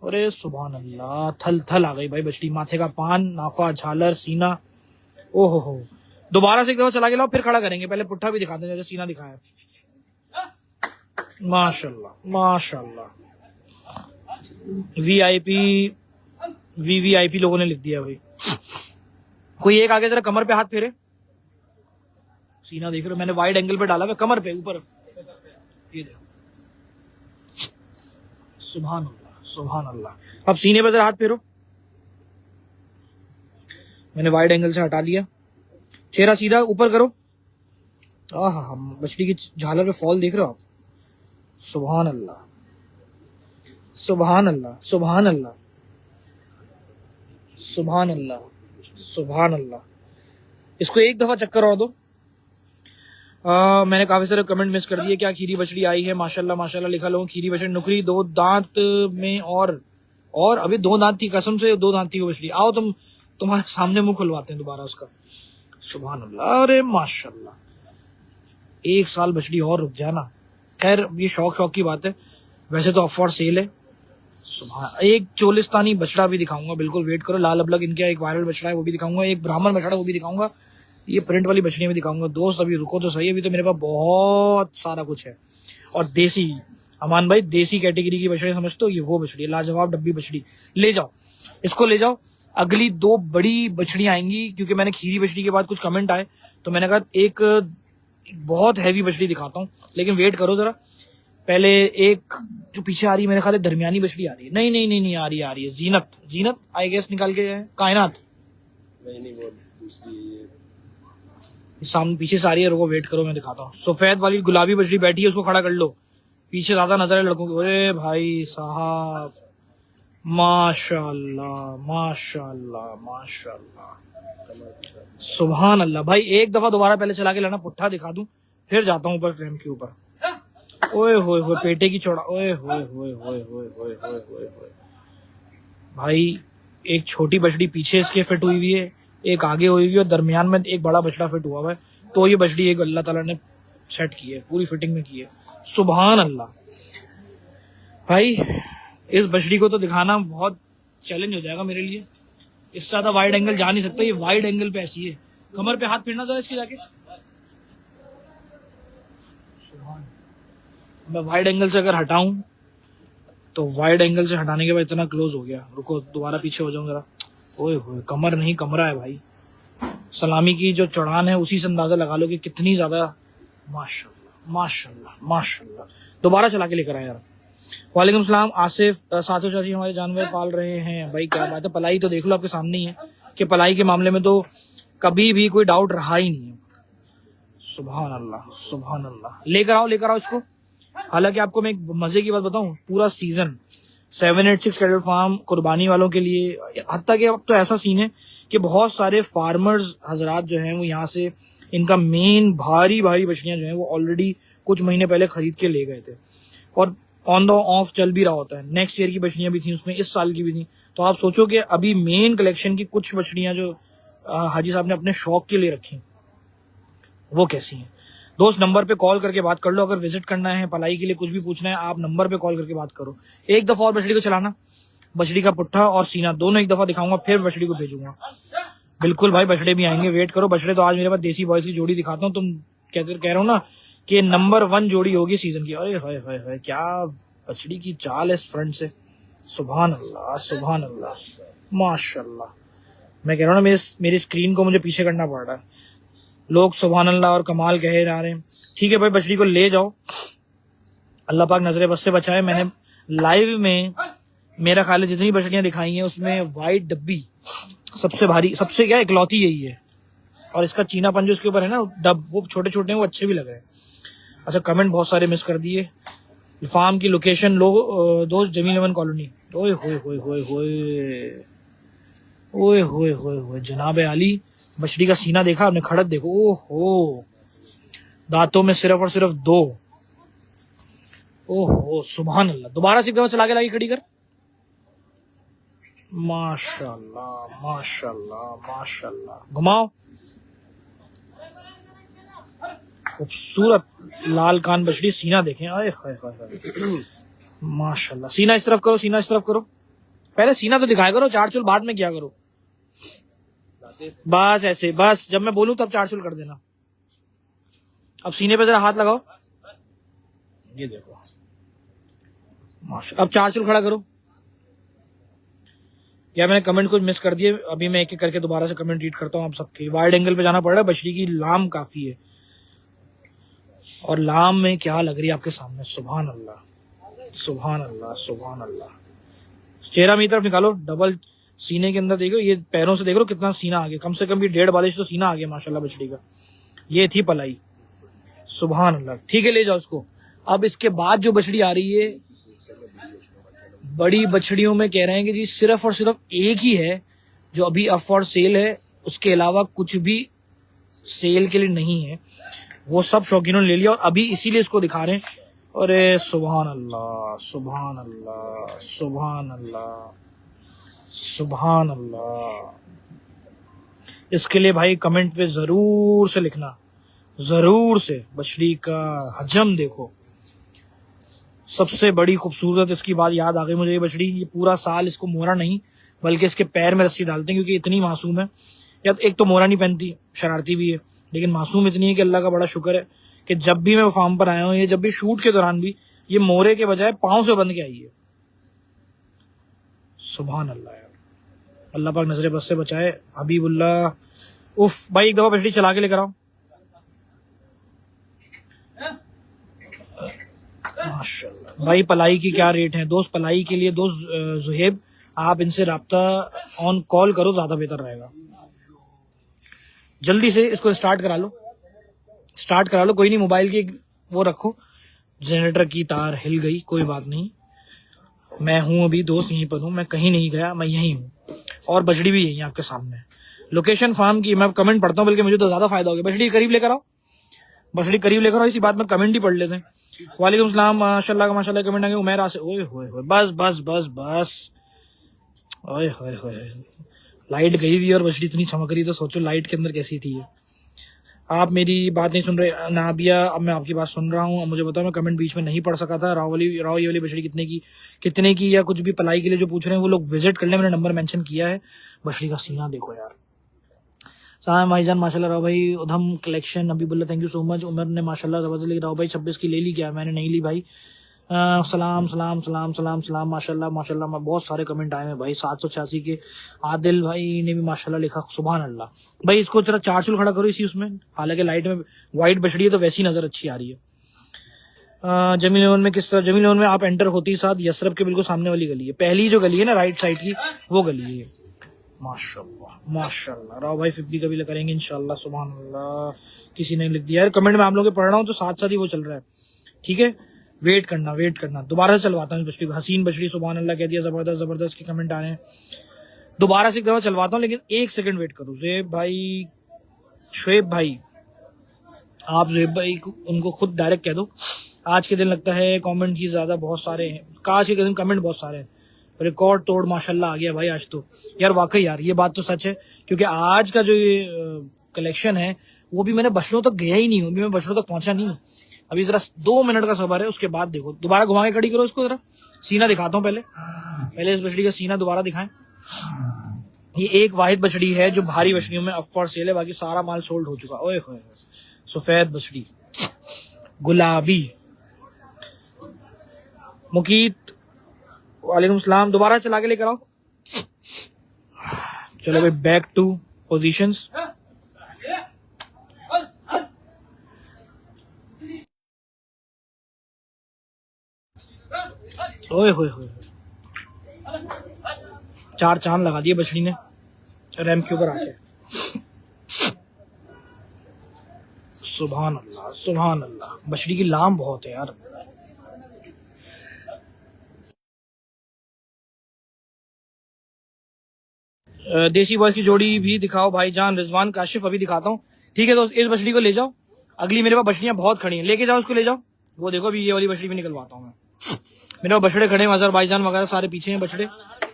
अरे सुभान अल्लाह, थल थल आ गई भाई बछड़ी। माथे का पान, नाफा, झालर, सीना, ओहो हो। दोबारा से एक दफा चला के लाओ, फिर खड़ा करेंगे। पहले पुट्ठा भी दिखाते हैं जैसे सीना दिखाया। माशाल्लाह माशाल्लाह। वीवीआईपी लोगों ने लिख दिया भाई। कोई एक आगे जरा कमर पे हाथ फेरे। सीना देख रहे हो, मैंने वाइड एंगल पे डाला हुआ, कमर पे ऊपर। ये देखो, सुभान अल्लाह सुभान अल्लाह। अब सीने पे जरा हाथ फेरो, मैंने वाइड एंगल से हटा लिया। चेहरा सीधा ऊपर करो। आहा, मछली की झालर पे फॉल देख रहे हो आप? सुभान अल्लाह, सुभान अल्लाह, सुभान अल्लाह, सुभान अल्लाह, सुभान अल्लाह। इसको एक दफा चक्कर और दो। मैंने काफी सारे कमेंट मिस कर दिए। क्या खीरी बछड़ी आई है? माशाल्लाह माशाल्लाह लिखा लोगों। खीरी बछड़ी नुकरी, 2 दांत में और अभी 2 दांत थी, कसम से 2 दांत थी वो बछड़ी। आओ तुम्हारे सामने मुंह खुलवाते हैं दोबारा उसका। सुभान अल्लाह, अरे माशाल्लाह। 1 साल बछड़ी और रुक जाना। खैर ये शौक की बात है, वैसे तो ऑफ फॉर सेल है। सुभान। एक चोलिस्तानी बछड़ा भी दिखाऊंगा, बिल्कुल वेट करो। लाल अबलग इनका एक वायरल बछड़ा है, वो भी दिखाऊंगा। एक ब्राह्मण बछड़ा, वो भी दिखाऊंगा। ये प्रिंट वाली बछड़ियां भी दिखाऊंगा। दोस्त अभी रुको तो सही, अभी तो मेरे पास बहुत सारा कुछ है। और देसी, अमान भाई देसी कैटेगरी की बछड़ी समझते हो? ये वो बछड़ी, लाजवाब डब्बी बछड़ी। ले जाओ, इसको ले जाओ। अगली 2 बड़ी बछड़ियां आएंगी, क्योंकि मैंने खीरी बछड़ी के बाद कुछ कमेंट आए, तो मैंने कहा एक बहुत हैवी बछड़ी दिखाता हूँ। लेकिन वेट करो जरा, पहले एक जो पीछे आ रही है, मेरे ख्याल है दरमियानी बछड़ी आ रही है। नहीं आ रही है जीनत आई गेस निकाल के कायनात। नहीं वो दूसरी है, सामने पीछे से आ रही है, रुको वेट करो मैं दिखाता हूँ। सफेद वाली गुलाबी बछड़ी बैठी है, उसको खड़ा कर लो। पीछे ज्यादा नजर है लड़कों की। अरे भाई साहब, माशाल्लाह माशाल्लाह माशाल्लाह, सुभान अल्लाह। भाई एक दफा दोबारा पहले चला के लाना, पुट्ठा दिखा दूं, फिर जाता हूँ ऊपर फ्रेम के ऊपर। ओए होए होए, पेटे की चौड़ा, ओए होए होए होए होए होए होए होए। भाई एक छोटी बछड़ी पीछे इसके फिट हुई हुई है, एक आगे हुई हुई है, और दरमियान में एक बड़ा बछड़ा फिट हुआ हुआ है। तो ये बछड़ी एक अल्लाह ताला ने सेट की है, पूरी फिटिंग में की है। सुभान अल्लाह। भाई इस बछड़ी को तो दिखाना बहुत चैलेंज हो जाएगा मेरे लिए। इससे ज्यादा वाइड एंगल जा नहीं सकता, ये वाइड एंगल पे ऐसी है। कमर पे हाथ फिरना जरा इसके जाके। मैं वाइड एंगल से अगर हटाऊं, तो वाइड एंगल से हटाने के बाद इतना क्लोज हो गया। रुको दोबारा पीछे हो जाऊं जरा। ओए होए, कमर नहीं कमरा है भाई। सलामी की जो चढ़ान है उसी से अंदाजा लगा लो कि कितनी ज्यादा। माशाल्लाह माशाल्लाह माशाल्लाह। दोबारा चला के लेकर आया यार। वालेकुम सलाम आसिफ। साथों साथी हमारे जानवर पाल रहे हैं भाई, क्या बात है। पलाई तो देख लो, आपके सामने ही है कि पलाई के मामले में तो कभी भी कोई डाउट रहा ही नहीं है। सुभान अल्लाह सुभान अल्लाह। लेकर आओ इसको। हालांकि आपको मैं एक मजे की बात बताऊं, पूरा सीजन 786 कैटल फार्म कुर्बानी वालों के लिए, हत्ता कि अब तो ऐसा सीन है कि बहुत सारे फार्मर्स हजरात जो हैं वो यहाँ से इनका मेन भारी बछड़ियां जो हैं वो ऑलरेडी कुछ महीने पहले खरीद के ले गए थे, और ऑन द ऑफ चल भी रहा होता है। नेक्स्ट ईयर की बछड़ियां भी थी उसमें, इस साल की भी थी। तो आप सोचो कि अभी मेन कलेक्शन की कुछ बछड़ियां जो हाजी साहब ने अपने शौक के लिए रखी, वो कैसी हैं। दोस्त नंबर पे कॉल करके बात कर लो। अगर विजिट करना है, पलाई के लिए कुछ भी पूछना है, आप नंबर पे कॉल करके बात करो। एक दफा और बछड़ी को चलाना, बछड़ी का पुट्ठा और सीना दोनों एक दफा दिखाऊंगा, फिर बछड़ी को भेजूंगा। बिल्कुल भाई, बछड़े भी आएंगे, वेट करो। बछड़े तो आज मेरे पास देसी बॉयज की जोड़ी दिखाता हूँ। तुम कह रहे हो ना कि नंबर 1 जोड़ी होगी सीजन की। अरे हाय हाय हाय, क्या बछड़ी की चाल है फ्रंट से। सुभान अल्लाह सुभान अल्लाह माशाल्लाह। मैं कह रहा हूँ ना, मेरी स्क्रीन को मुझे पीछे करना पड़ रहा है। लोग सुभान अल्लाह और कमाल कहे जा रहे हैं। ठीक है भाई, बछड़ी को ले जाओ। अल्लाह पाक नजरे बस से बचाए। मैंने लाइव में मेरा ख्याल है जितनी बछड़ियां दिखाई हैं उसमें वाइट डब्बी सबसे भारी, सबसे क्या इकलौती यही है। और इसका चीनापन जो इसके ऊपर है ना डब, वो छोटे छोटे हैं, वो अच्छे भी लग रहे हैं। अच्छा, कमेंट बहुत सारे मिस कर दिए। फार्म की लोकेशन दोस्त जमील अमन कॉलोनी। ओए होए होए होए होए ओए होए होए होए, जनाब आली। बछड़ी का सीना देखा आपने, खड़क देखो, ओहो, दांतों में सिर्फ और सिर्फ 2। ओहो सुभान अल्लाह। दोबारा से चला के लागी, खड़ी कर। माशाल्लाह माशाल्लाह माशाल्लाह। घुमाओ। खूबसूरत लाल कान बछड़ी, सीना देखें, आए हाय हाय हाय माशाल्लाह। सीना इस तरफ करो, सीना इस तरफ करो। पहले सीना तो दिखाया करो, 4 चुल बाद में क्या करो। बस ऐसे, बस जब मैं बोलूं तब 4 चुल कर देना। अब सीने पे जरा हाथ लगाओ, ये देखो माशा। अब 4 चुल खड़ा करो। या मैंने कमेंट कुछ मिस कर दिए, अभी मैं एक एक करके दोबारा से कमेंट रीड करता हूँ आप सबके। वाइड एंगल पे जाना पड़ रहा है, बछड़ी की लाम काफी है, और लाम में क्या लग रही है आपके सामने। सुभान अल्लाह सुभान अल्लाह सुभान अल्लाह। चेहरा मेरी तरफ निकालो, डबल सीने के अंदर देखो, ये पैरों से देख लो कितना सीना आ गया, कम से कम भी 1.5 बालिश तो सीना आ गया माशाल्लाह बछड़ी का। ये थी पलाई, सुभान अल्लाह। ठीक है, ले जाओ उसको। अब इसके बाद जो बछड़ी आ रही है, बड़ी बछड़ियों में कह रहे हैं कि जी सिर्फ और सिर्फ एक ही है जो अभी अप फॉर सेल है, उसके अलावा कुछ भी सेल के लिए नहीं है। वो सब शौकीनों ने ले लिया और अभी इसीलिए इसको दिखा रहे हैं। अरे सुभान अल्लाह, सुभान अल्लाह, सुभान अल्लाह, सुभान अल्लाह। इसके लिए भाई कमेंट पे जरूर से लिखना, जरूर से। बछड़ी का हजम देखो, सबसे बड़ी खूबसूरत इसकी बात याद आ गई मुझे। ये बछड़ी, ये पूरा साल इसको मोहरा नहीं बल्कि इसके पैर में रस्सी डालते हैं, क्योंकि इतनी मासूम है। या एक तो मोहरा नहीं पहनती, शरारती भी है, लेकिन मासूम इतनी है कि अल्लाह का बड़ा शुक्र है कि जब भी मैं फार्म पर आया हूँ, ये जब भी शूट के दौरान भी ये मोहरे के बजाय पांव से बंध के आई है। सुभान अल्लाह यार, अल्लाह पाक नजर बस से बचाए। हबीबुल्लाह, उफ भाई एक दफा बछड़ी चला के लेकर आओ। माशाल्लाह भाई, पलाई की क्या रेट है दोस्त? पलाई के लिए दोस्त जुहेब, आप इनसे राब्ता ऑन कॉल करो, ज्यादा बेहतर रहेगा। जल्दी से इसको स्टार्ट करा लो, स्टार्ट करा लो। कोई नहीं, मोबाइल की वो रखो, जनरेटर की तार हिल गई, कोई बात नहीं। मैं हूं अभी दोस्त, यहीं पर हूं, मैं कहीं नहीं गया, मैं यहीं हूं। और बछड़ी भी यहीं आपके सामने। लोकेशन फार्म की मैं कमेंट पढ़ता हूं, बल्कि मुझे तो ज्यादा फायदा हो गया। बछड़ी करीब लेकर आओ, बछड़ी करीब लेकर आओ। इसी बात में कमेंट ही पढ़ लेते हैं। वालेकुम सलाम, माशाल्लाह माशाल्लाह कमेंट आ गया। उमेर से, ओए होए होए, बस बस बस बस, ओए होए होए। लाइट गई हुई और बछड़ी इतनी चमक रही, तो सोचो लाइट के अंदर कैसी थी ये। आप मेरी बात नहीं सुन रहे नाबिया, अब मैं आपकी बात सुन रहा हूँ। अब मुझे बताओ, मैं कमेंट बीच में नहीं पढ़ सका था। राव ये वाली बछड़ी कितने की या कुछ भी पलाई के लिए जो पूछ रहे हैं, वो लोग विजिट कर ले, मैंने नंबर मेंशन किया है। बछड़ी का सीना देखो यार। सलाम भाईजान, माशाल्लाह राव भाई। Udham collection, Habibullah thank you so much. Umar ने माशाल्लाह जबरदस्त लिखा, राव भाई 26 की ले ली क्या? मैंने नहीं ली भाई। सलाम सलाम सलाम सलाम सलाम, माशाल्लाह माशाल्लाह। बहुत सारे कमेंट आए हैं भाई। 786 के आदिल भाई ने भी माशाल्लाह लिखा, सुभान अल्लाह। भाई इसको जरा 4 चूल खड़ा करो इसी उसमें, हालांकि लाइट में व्हाइट बछड़ी है तो वैसी नजर अच्छी आ रही है। जमील लोन में किस तरह? जमील लोन में आप एंटर होती ही साथ यसरब के बिल्कुल सामने वाली गली है, पहली जो गली है ना राइट साइड की, वो गली है। माशाल्लाह माशाल्लाह। राव भाई 50 का भी करेंगे इंशाल्लाह, सुभान अल्लाह। किसी ने लिख दिया यार कमेंट में, आप लोग पढ़ रहा हूँ तो साथ साथ ही वो चल रहा है। ठीक है, वेट करना वेट करना। दोबारा से चलवाता हूँ इस बछड़ी को। हसीन बछड़ी, सुभान अल्लाह कह दिया, जबरदस्त जबरदस्त के कमेंट आ रहे हैं। दोबारा से एक दफा चलवाता हूँ, लेकिन 1 सेकंड वेट करो। ज़ुएब भाई, शुएब भाई, आप ज़ुएब भाई को उनको खुद डायरेक्ट कह दो। आज के दिन लगता है कमेंट ही ज्यादा बहुत सारे हैं, काश के दिन कमेंट बहुत सारे हैं। रिकॉर्ड तोड़ माशाल्लाह आ गया भाई आज तो यार, वाकई यार ये बात तो सच है। क्योंकि आज का जो ये कलेक्शन है, वो भी मैंने बछड़ों तक गया ही नहीं हूँ, मैं बछड़ों तक पहुंचा नहीं हूँ अभी। जरा 2 मिनट का सफर है, उसके बाद देखो। दोबारा घुमा के खड़ी करो इसको, जरा सीना दिखाता हूँ पहले इस बछड़ी का सीना दोबारा दिखाएं। ये एक वाहिद बछड़ी है जो भारी बछड़ियों में अप फॉर सेल है, बाकी सारा माल सोल्ड हो चुका। ओए होए, सफेद बछड़ी, गुलाबी। मुकीत, वालेकुम सलाम। दोबारा चला के लेकर आओ। चलो भाई, बैक टू पोजीशंस। ओए होए होए, 4 चांद लगा दिए बछड़ी ने रैंप के ऊपर आके। सुभान अल्लाह सुभान अल्लाह। बछड़ी की लाम बहुत है यार। देसी बॉयज की जोड़ी भी दिखाओ भाईजान। रिजवान काशिफ अभी दिखाता हूँ। ठीक है दोस्त, इस बछड़ी को ले जाओ। अगली मेरे पास बछड़ियां बहुत खड़ी हैं, लेके जाओ, उसको ले जाओ। वो देखो अभी ये वाली बछड़ी भी निकलवाता हूँ मैं। मेरे पास बछड़े खड़े हैं, अजर भाईजान वगैरह सारे पीछे हैं बछड़े,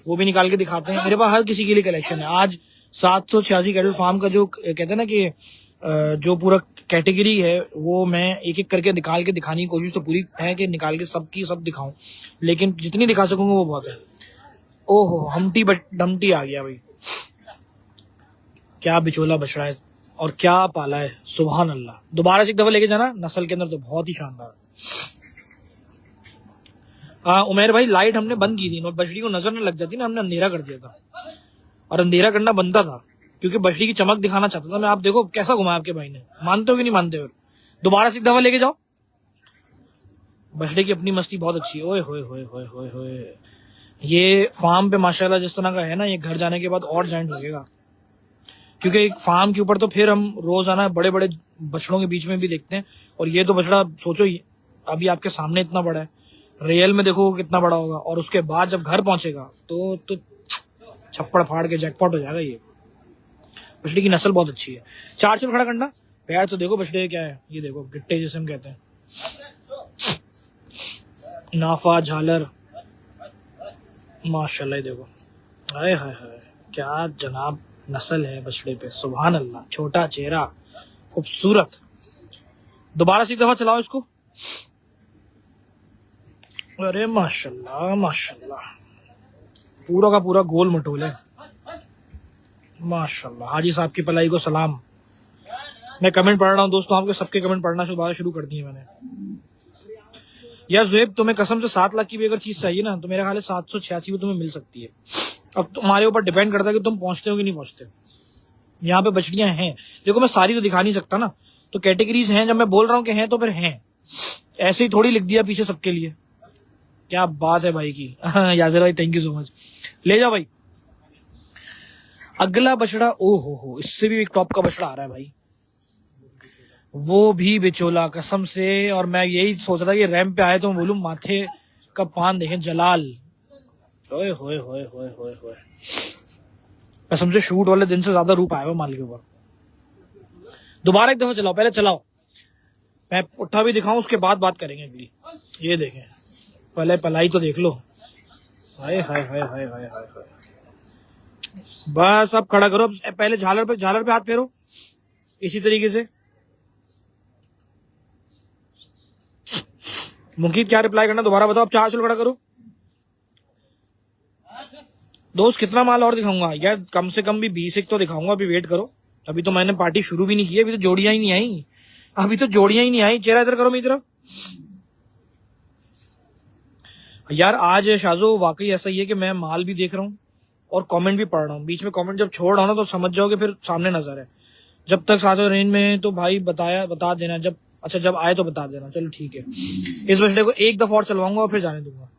वो भी निकाल के दिखाते हैं। मेरे पास हर किसी के लिए कलेक्शन है। आज 786 कैटल फार्म का जो कहते हैं ना कि जो पूरा कैटेगरी है, वो मैं एक एक करके निकाल के दिखाने की कोशिश तो पूरी है कि निकाल के सबकी सब दिखाऊं, लेकिन जितनी दिखा सकूंगा वो बहुत है। ओहो, डमटी आ गया भाई। क्या बिचोला बछड़ा है और क्या पाला है, सुभान अल्लाह। दोबारा से एक दफा लेके जाना, नस्ल के अंदर तो बहुत ही शानदार। उमेर भाई, लाइट हमने बंद की थी, बछड़ी को नजर न लग जाती ना, हमने अंधेरा कर दिया था, और अंधेरा करना बनता था क्योंकि बछड़ी की चमक दिखाना चाहता था मैं। आप देखो कैसा घुमाया आपके भाई ने, मानते हो कि नहीं मानते हो? दोबारा से एक दफा लेके जाओ। बछड़े की अपनी मस्ती बहुत अच्छी है। ओए होए होए होए होए होए, ये फार्म पे माशाल्लाह जिस तरह का है ना, ये घर जाने के बाद और जाइंट लगेगा, क्योंकि एक फार्म के ऊपर तो फिर हम रोजाना बड़े बड़े बछड़ों के बीच में भी देखते हैं, और ये तो बछड़ा सोचो अभी आपके सामने इतना बड़ा है, रियल में देखो कितना बड़ा होगा, और उसके बाद जब घर पहुंचेगा तो छप्पड़ फाड़ के जैकपॉट हो जाएगा। ये बछड़े की नस्ल बहुत अच्छी है। 4 चुल खड़ा करना, पैर तो देखो बछड़े क्या है, ये देखो गिट्टे जिसे हम कहते हैं, नाफा झालर माशाल्लाह। ये देखो हाय हाय हाय, क्या जनाब नस्ल है बछड़े पे, सुभान अल्लाह। छोटा चेहरा, खूबसूरत। दोबारा से एक दफा चलाओ इसको। अरे माशाल्लाह माशाल्लाह, पूरा का पूरा गोल मटोल है माशाल्लाह। हाजी साहब की पलाई को सलाम। मैं कमेंट पढ़ रहा हूँ दोस्तों, आपके सबके कमेंट पढ़ना दोबारा शुरू कर दिए मैंने। यार जुएब, तुम्हें कसम से 7 लाख की भी अगर चीज चाहिए ना, तो मेरे ख्याल है 786 भी तुम्हें मिल सकती है। अब तुम्हारे ऊपर डिपेंड करता है कि तुम पहुंचते हो कि नहीं पहुंचते। यहाँ पे बछड़ियां हैं, देखो मैं सारी तो दिखा नहीं सकता ना, तो कैटेगरीज हैं, जब मैं बोल रहा हूँ कि हैं तो फिर हैं, ऐसे ही थोड़ी लिख दिया पीछे सबके लिए। क्या बात है भाई की। याजिर भाई थैंक यू सो मच। ले जाओ भाई अगला बछड़ा। ओ हो, इससे भी एक टॉप का बछड़ा आ रहा है भाई, वो भी बिचोला कसम से। और मैं यही सोच रहा था कि रैंप पे आए तो मैं बोलूं माथे का पान देखें जलाल। ओए होए होए होए होए होए, कसम से शूट वाले दिन से ज्यादा रूप आया हुआ माल के ऊपर। दोबारा एक दफा चलाओ, पहले चलाओ, मैं उठा भी दिखाऊं उसके बाद बात करेंगे अगली। ये देखें, पहले पलाई तो देख लो। हाय हाय हाय हाय हाय हाय। बस अब खड़ा करो, अब पहले झालर पे हाथ फेरो इसी तरीके से। मुकीद क्या रिप्लाई करना दोबारा बताओ। अब 4 चुल खड़ा करो दोस्त। कितना माल और दिखाऊंगा यार, कम से कम भी 20 एक तो दिखाऊंगा। अभी वेट करो, अभी तो मैंने पार्टी शुरू भी नहीं की, अभी तो जोड़ियां ही नहीं आई, अभी तो जोड़ियां ही नहीं आई। चेहरा इधर करो मेरी तरफ। यार आज शाजो वाकई ऐसा ही है कि मैं माल भी देख रहा हूँ और कमेंट भी पढ़ रहा हूँ। बीच में कमेंट जब छोड़ रहा हूँ ना तो समझ जाओगे फिर सामने नजर है। जब तक साथ रेंज में तो भाई बता देना, जब अच्छा जब आए तो बता देना। चलो ठीक है, इस बछड़े को एक दफा और चलवाऊंगा और फिर जाने दूंगा।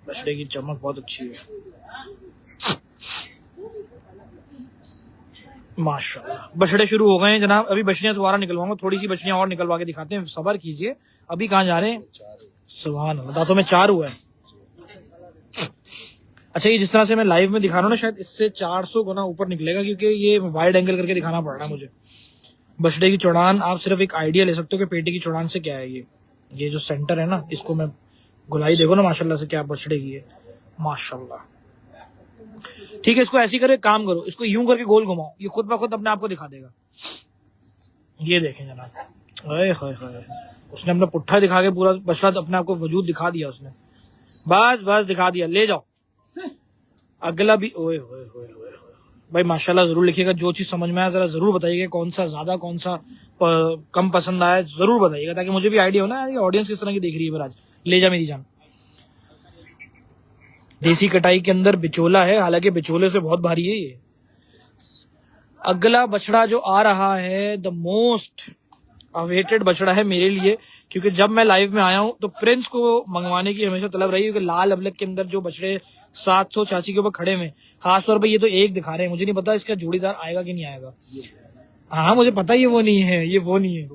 बछड़े की चमक बहुत अच्छी है माशाल्लाह। बछड़े शुरू हो गए हैं जनाब, अभी बछड़ियां दोबारा निकलवाऊंगा, थोड़ी सी बछड़ियां और निकलवा के दिखाते हैं, सब्र कीजिए। अभी कहाँ जा रहे हैं, सुभान अल्लाह, दांतों में 4 हुआ है। अच्छा ये जिस तरह से मैं लाइव में दिखा रहा हूँ ना, शायद इससे 400 गुना ऊपर निकलेगा, क्योंकि ये वाइड एंगल करके दिखाना पड़ रहा है मुझे। बछड़े की चौड़ान आप सिर्फ एक आइडिया ले सकते हो कि पेटे की चौड़ान से क्या है। ये जो सेंटर है ना, इसको मैं गुलाई देखो ना माशाल्लाह से क्या बछड़े की है माशाल्लाह। ठीक है, इसको ऐसी करो, एक काम करो, इसको यूं करके गोल घुमाओ, ये खुद ब खुद अपने आप को दिखा देगा। ये देखें जनाब, हाय हाय हाय, उसने अपना पुट्ठा दिखा के पूरा बछड़ा अपने आप को वजूद दिखा दिया उसने। बस दिखा दिया, ले जाओ अगला भी। ओए होए होए होए भाई माशाल्लाह। जरूर लिखिएगा, जो चीज समझ में आया जरा जरूर बताइएगा, कौन सा ज्यादा कौन सा कम पसंद आया जरूर बताइएगा, ताकि मुझे भी आइडिया हो ना ये ऑडियंस किस तरह की देख रही है। आज ले जा मेरी जान। देसी कटाई के अंदर बिचोला है, हालांकि बिचोले से बहुत भारी है ये। अगला बछड़ा जो आ रहा है, द मोस्ट अवेटेड बछड़ा है मेरे लिए, क्योंकि जब मैं लाइव में आया हूं तो प्रिंस को मंगवाने की हमेशा तलब रही है, कि लाल अबलक के अंदर जो बछड़े 786 के ऊपर खड़े हुए, खासतौर पर ये तो एक दिखा रहे हैं, मुझे नहीं पता इसका जोड़ीदार आएगा कि नहीं आएगा। हाँ मुझे पता ये वो नहीं है, ये वो नहीं है,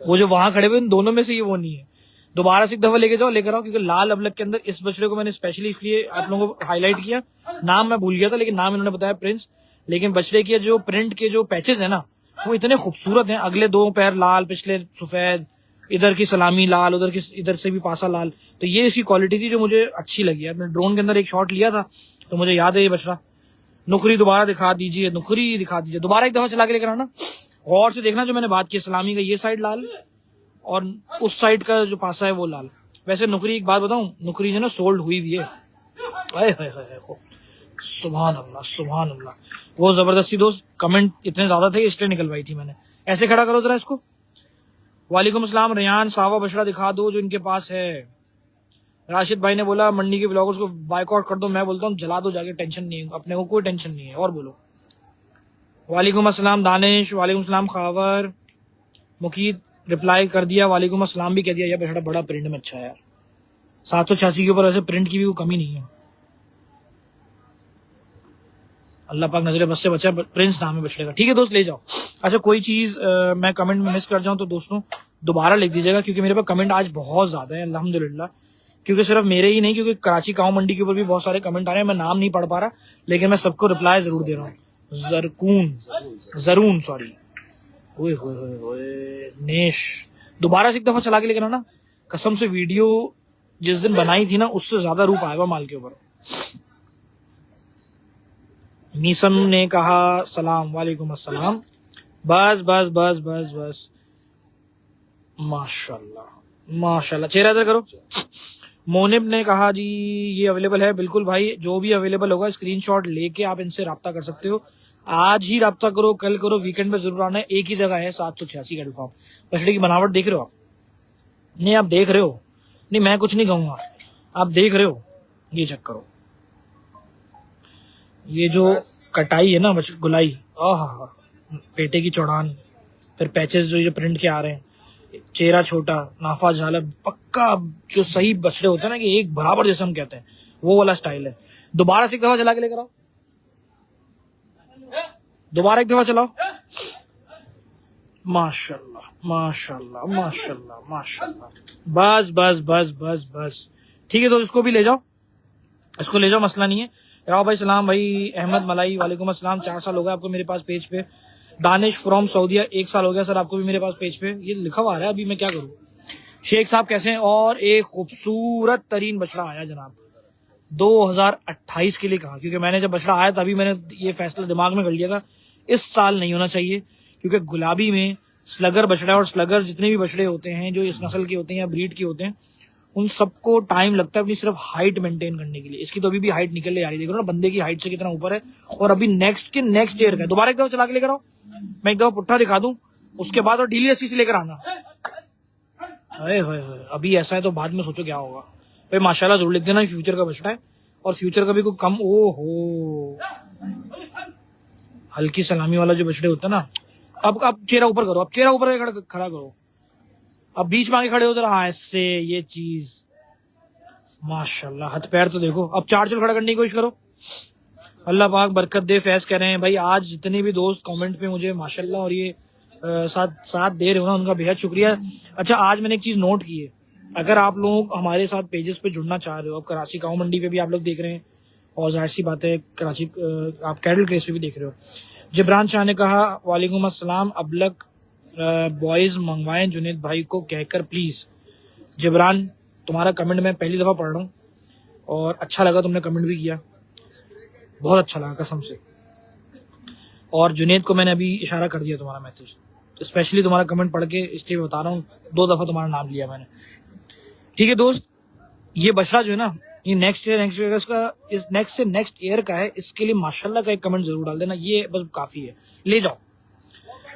वो जो वहां खड़े हुए इन दोनों में से ये वो नहीं है। दोबारा से एक दफा लेके जाओ, लेकर आओ, क्योंकि लाल अबलक के अंदर इस बछड़े को मैंने स्पेशली इसलिए आप लोगों को हाईलाइट किया, नाम मैं भूल गया था लेकिन नाम इन्होंने बताया प्रिंस। लेकिन बछड़े के जो प्रिंट के जो पैचेस है ना, वो इतने खूबसूरत हैं। अगले 2 पैर लाल, पिछले सफेद, इधर की सलामी लाल, उधर की इधर से भी पासा लाल। तो ये इसकी क्वालिटी थी जो मुझे अच्छी लगी। मैंने ड्रोन के अंदर एक शॉट लिया था तो मुझे याद है ये बछड़ा। नुखरी दोबारा दिखा दीजिए, नुखरी दिखा दीजिए, दोबारा एक दफा चला के लेकर आना। गौर से देखना जो मैंने बात की, सलामी का ये साइड लाल और उस साइड का जो पासा है वो लाल। वैसे नुकरी एक बात बताऊं, नुकरी जो ना सोल्ड हुई हुई है, सुभान अल्लाह सुभान अल्लाह। वो जबरदस्ती दोस्त कमेंट इतने ज्यादा थे इसलिए निकलवाई थी मैंने। ऐसे खड़ा करो जरा इसको। वालेकुम अस्सलाम, रेयान सावा बछड़ा दिखा दो जो इनके पास है। राशिद भाई ने बोला मंडी के व्लॉगर्स को बाइकआउट कर दो, मैं बोलता हूँ जला दो जाके, टेंशन नहीं है, अपने को कोई टेंशन नहीं है। और बोलो। वालेकुम अस्सलाम दानिश, वालेकुम अस्सलाम खावर। मुकीद रिप्लाई कर दिया, वालेकुम अस्सलाम भी कह दिया। यह बछड़ा बड़ा प्रिंट में अच्छा है यार, 786 के ऊपर वैसे प्रिंट की भी कोई कमी नहीं है। अल्लाह पाक नजरे बस से बचा। प्रिंस नाम है बछड़े का। ठीक है दोस्त, ले जाओ। अच्छा, कोई चीज मैं कमेंट में मिस कर जाऊं तो दोस्तों दोबारा लिख दीजिएगा, क्योंकि मेरे पास कमेंट आज बहुत ज्यादा है अल्हम्दुलिल्लाह। क्योंकि सिर्फ मेरे ही नहीं, क्योंकि कराची काऊ मंडी के ऊपर भी बहुत सारे कमेंट आ रहे हैं। मैं नाम नहीं पढ़ पा रहा, लेकिन मैं सबको रिप्लाई जरूर दे रहा हूँ। जरून सॉरी, ओए होए होए होए नेश, दोबारा से एक दफा चला के लेकर आना। कसम से वीडियो जिस दिन बनाई थी ना, उससे ज्यादा रूप आएगा माल के ऊपर। मीसम ने कहा सलाम, वालेकुम अस्सलाम। बस बस बस बस बस, माशाल्लाह माशाल्लाह। चेहरा इधर करो। मोनिब ने कहा जी ये अवेलेबल है। बिल्कुल भाई, जो भी अवेलेबल होगा स्क्रीनशॉट लेके आप इनसे राब्ता कर सकते हो। आज ही राब्ता करो, कल करो, वीकेंड में जरूर आना है। एक ही जगह है 786 कैटल फार्म। बछड़े की बनावट देख रहे हो आप? नहीं, आप देख रहे हो? नहीं, मैं कुछ नहीं कहूंगा, आप देख रहे हो। ये चेक करो, ये जो कटाई है ना गुलाई, आहा, पेटे की चौड़ान, फिर पैचेस जो प्रिंट के आ रहे हैं, चेहरा छोटा, नाफा झालर, पक्का जो सही बछड़े होते हैं ना कि एक बराबर जैसे हम कहते हैं, वो वाला स्टाइल है। दोबारा से एक दफा चला के लेकर आओ, दोबारा एक दफा चलाओ। माशाल्लाह माशाल्लाह माशाल्लाह माशाल्लाह। बस बस बस बस बस, ठीक है। तो इसको भी ले जाओ, इसको ले जाओ, मसला नहीं है। राव भाई सलाम भाई। अहमद मलाई वालेकुम अस्सलाम। 4 साल हो गया आपको मेरे पास पेज पे। दानिश फ्रॉम सऊदीया 1 साल हो गया सर आपको भी मेरे पास पेज पे। ये लिखा हुआ आ रहा है, अभी मैं क्या करूं। शेख साहब कैसे हैं? और एक खूबसूरत तरीन बछड़ा आया जनाब 2028 के लिए कहा, क्योंकि मैंने जब बछड़ा आया तभी मैंने ये फैसला दिमाग में कर लिया था इस साल नहीं होना चाहिए, क्योंकि गुलाबी में स्लगर बछड़ा, और स्लगर जितने भी बछड़े होते हैं जो इस नस्ल के होते हैं या ब्रीड के होते हैं, उन सबको टाइम लगता है अपनी सिर्फ हाइट मेंटेन करने के लिए। इसकी तो अभी भी हाइट निकल ले आ रही है, देखो ना बंदे की हाइट से कितना ऊपर है, और अभी नेक्स्ट ईयर का है। दोबारा एक दफा चला के लेकर आओ, मैं एक दफा पुट्ठा दिखा दूं, उसके बाद और ढीली रस्सी से लेकर आना। अरे अभी ऐसा है तो बाद में सोचो क्या होगा। भाई माशाल्लाह जरूर लिख देना, फ्यूचर का बछड़ा है, और फ्यूचर का भी कोई कम। ओहो, हल्की सलामी वाला जो बछड़े होता है ना। अब चेहरा ऊपर करो, अब चेहरा ऊपर खड़ा करो, अब बीच में आके खड़े हो जरा, हाँ ऐसे, ये चीज माशाल्लाह। हाथ पैर तो देखो, अब 4 चल खड़ा करने की कोशिश करो। अल्लाह पाक बरकत दे। फैज कह रहे हैं भाई आज जितने भी दोस्त कमेंट पे मुझे माशाल्लाह और ये साथ दे रहे हो ना, उनका बेहद शुक्रिया। अच्छा, आज मैंने एक चीज नोट की है, अगर आप लोग हमारे साथ पेजेस पे जुड़ना चाह रहे हो, अब कराची काऊ मंडी पे भी आप लोग देख रहे हैं, और जाहिर सी बात है कराची आप कैटल क्रेस पे भी देख रहे हो। जिब्रान शाह ने कहा वालेकुम अस्सलाम, अबलक बॉयज मंगवाएं जुनेद भाई को कहकर प्लीज। जिब्रान, तुम्हारा कमेंट मैं पहली दफा पढ़ रहा हूँ, और अच्छा लगा तुमने कमेंट भी किया, बहुत अच्छा लगा कसम से। और जुनेद को मैंने अभी इशारा कर दिया तुम्हारा मैसेज, स्पेशली तुम्हारा कमेंट पढ़ के इसलिए बता रहा हूँ, 2 दफा तुम्हारा नाम लिया मैंने। ठीक है दोस्त, ये बछड़ा जो है ना, ये नेक्स्ट ईयर इसका, इस नेक्स्ट ईयर का है, इसके लिए माशाल्लाह का एक कमेंट जरूर डाल देना, ये बस काफी है। ले जाओ।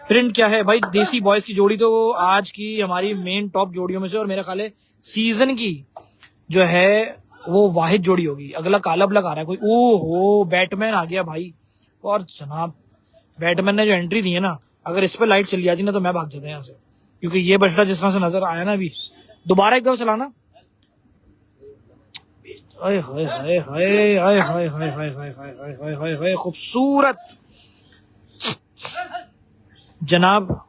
प्रिंट क्या है भाई? देसी बॉयज की जोड़ी तो आज की हमारी मेन टॉप जोड़ियों में से, और मेरा ख्याल है सीजन की जो है वो वाहिद जोड़ी होगी। अगला काला ब्लक आ रहा है कोई, ओहो बैटमैन आ गया भाई। और जनाब बैटमैन ने जो एंट्री दी है ना, अगर इस पे लाइट चली जाती ना तो मैं भाग जाता यहाँ से, क्योंकि ये बछड़ा जिस तरह से नजर आया ना अभी। दोबारा एक दफा चलाना। खूबसूरत जनाब,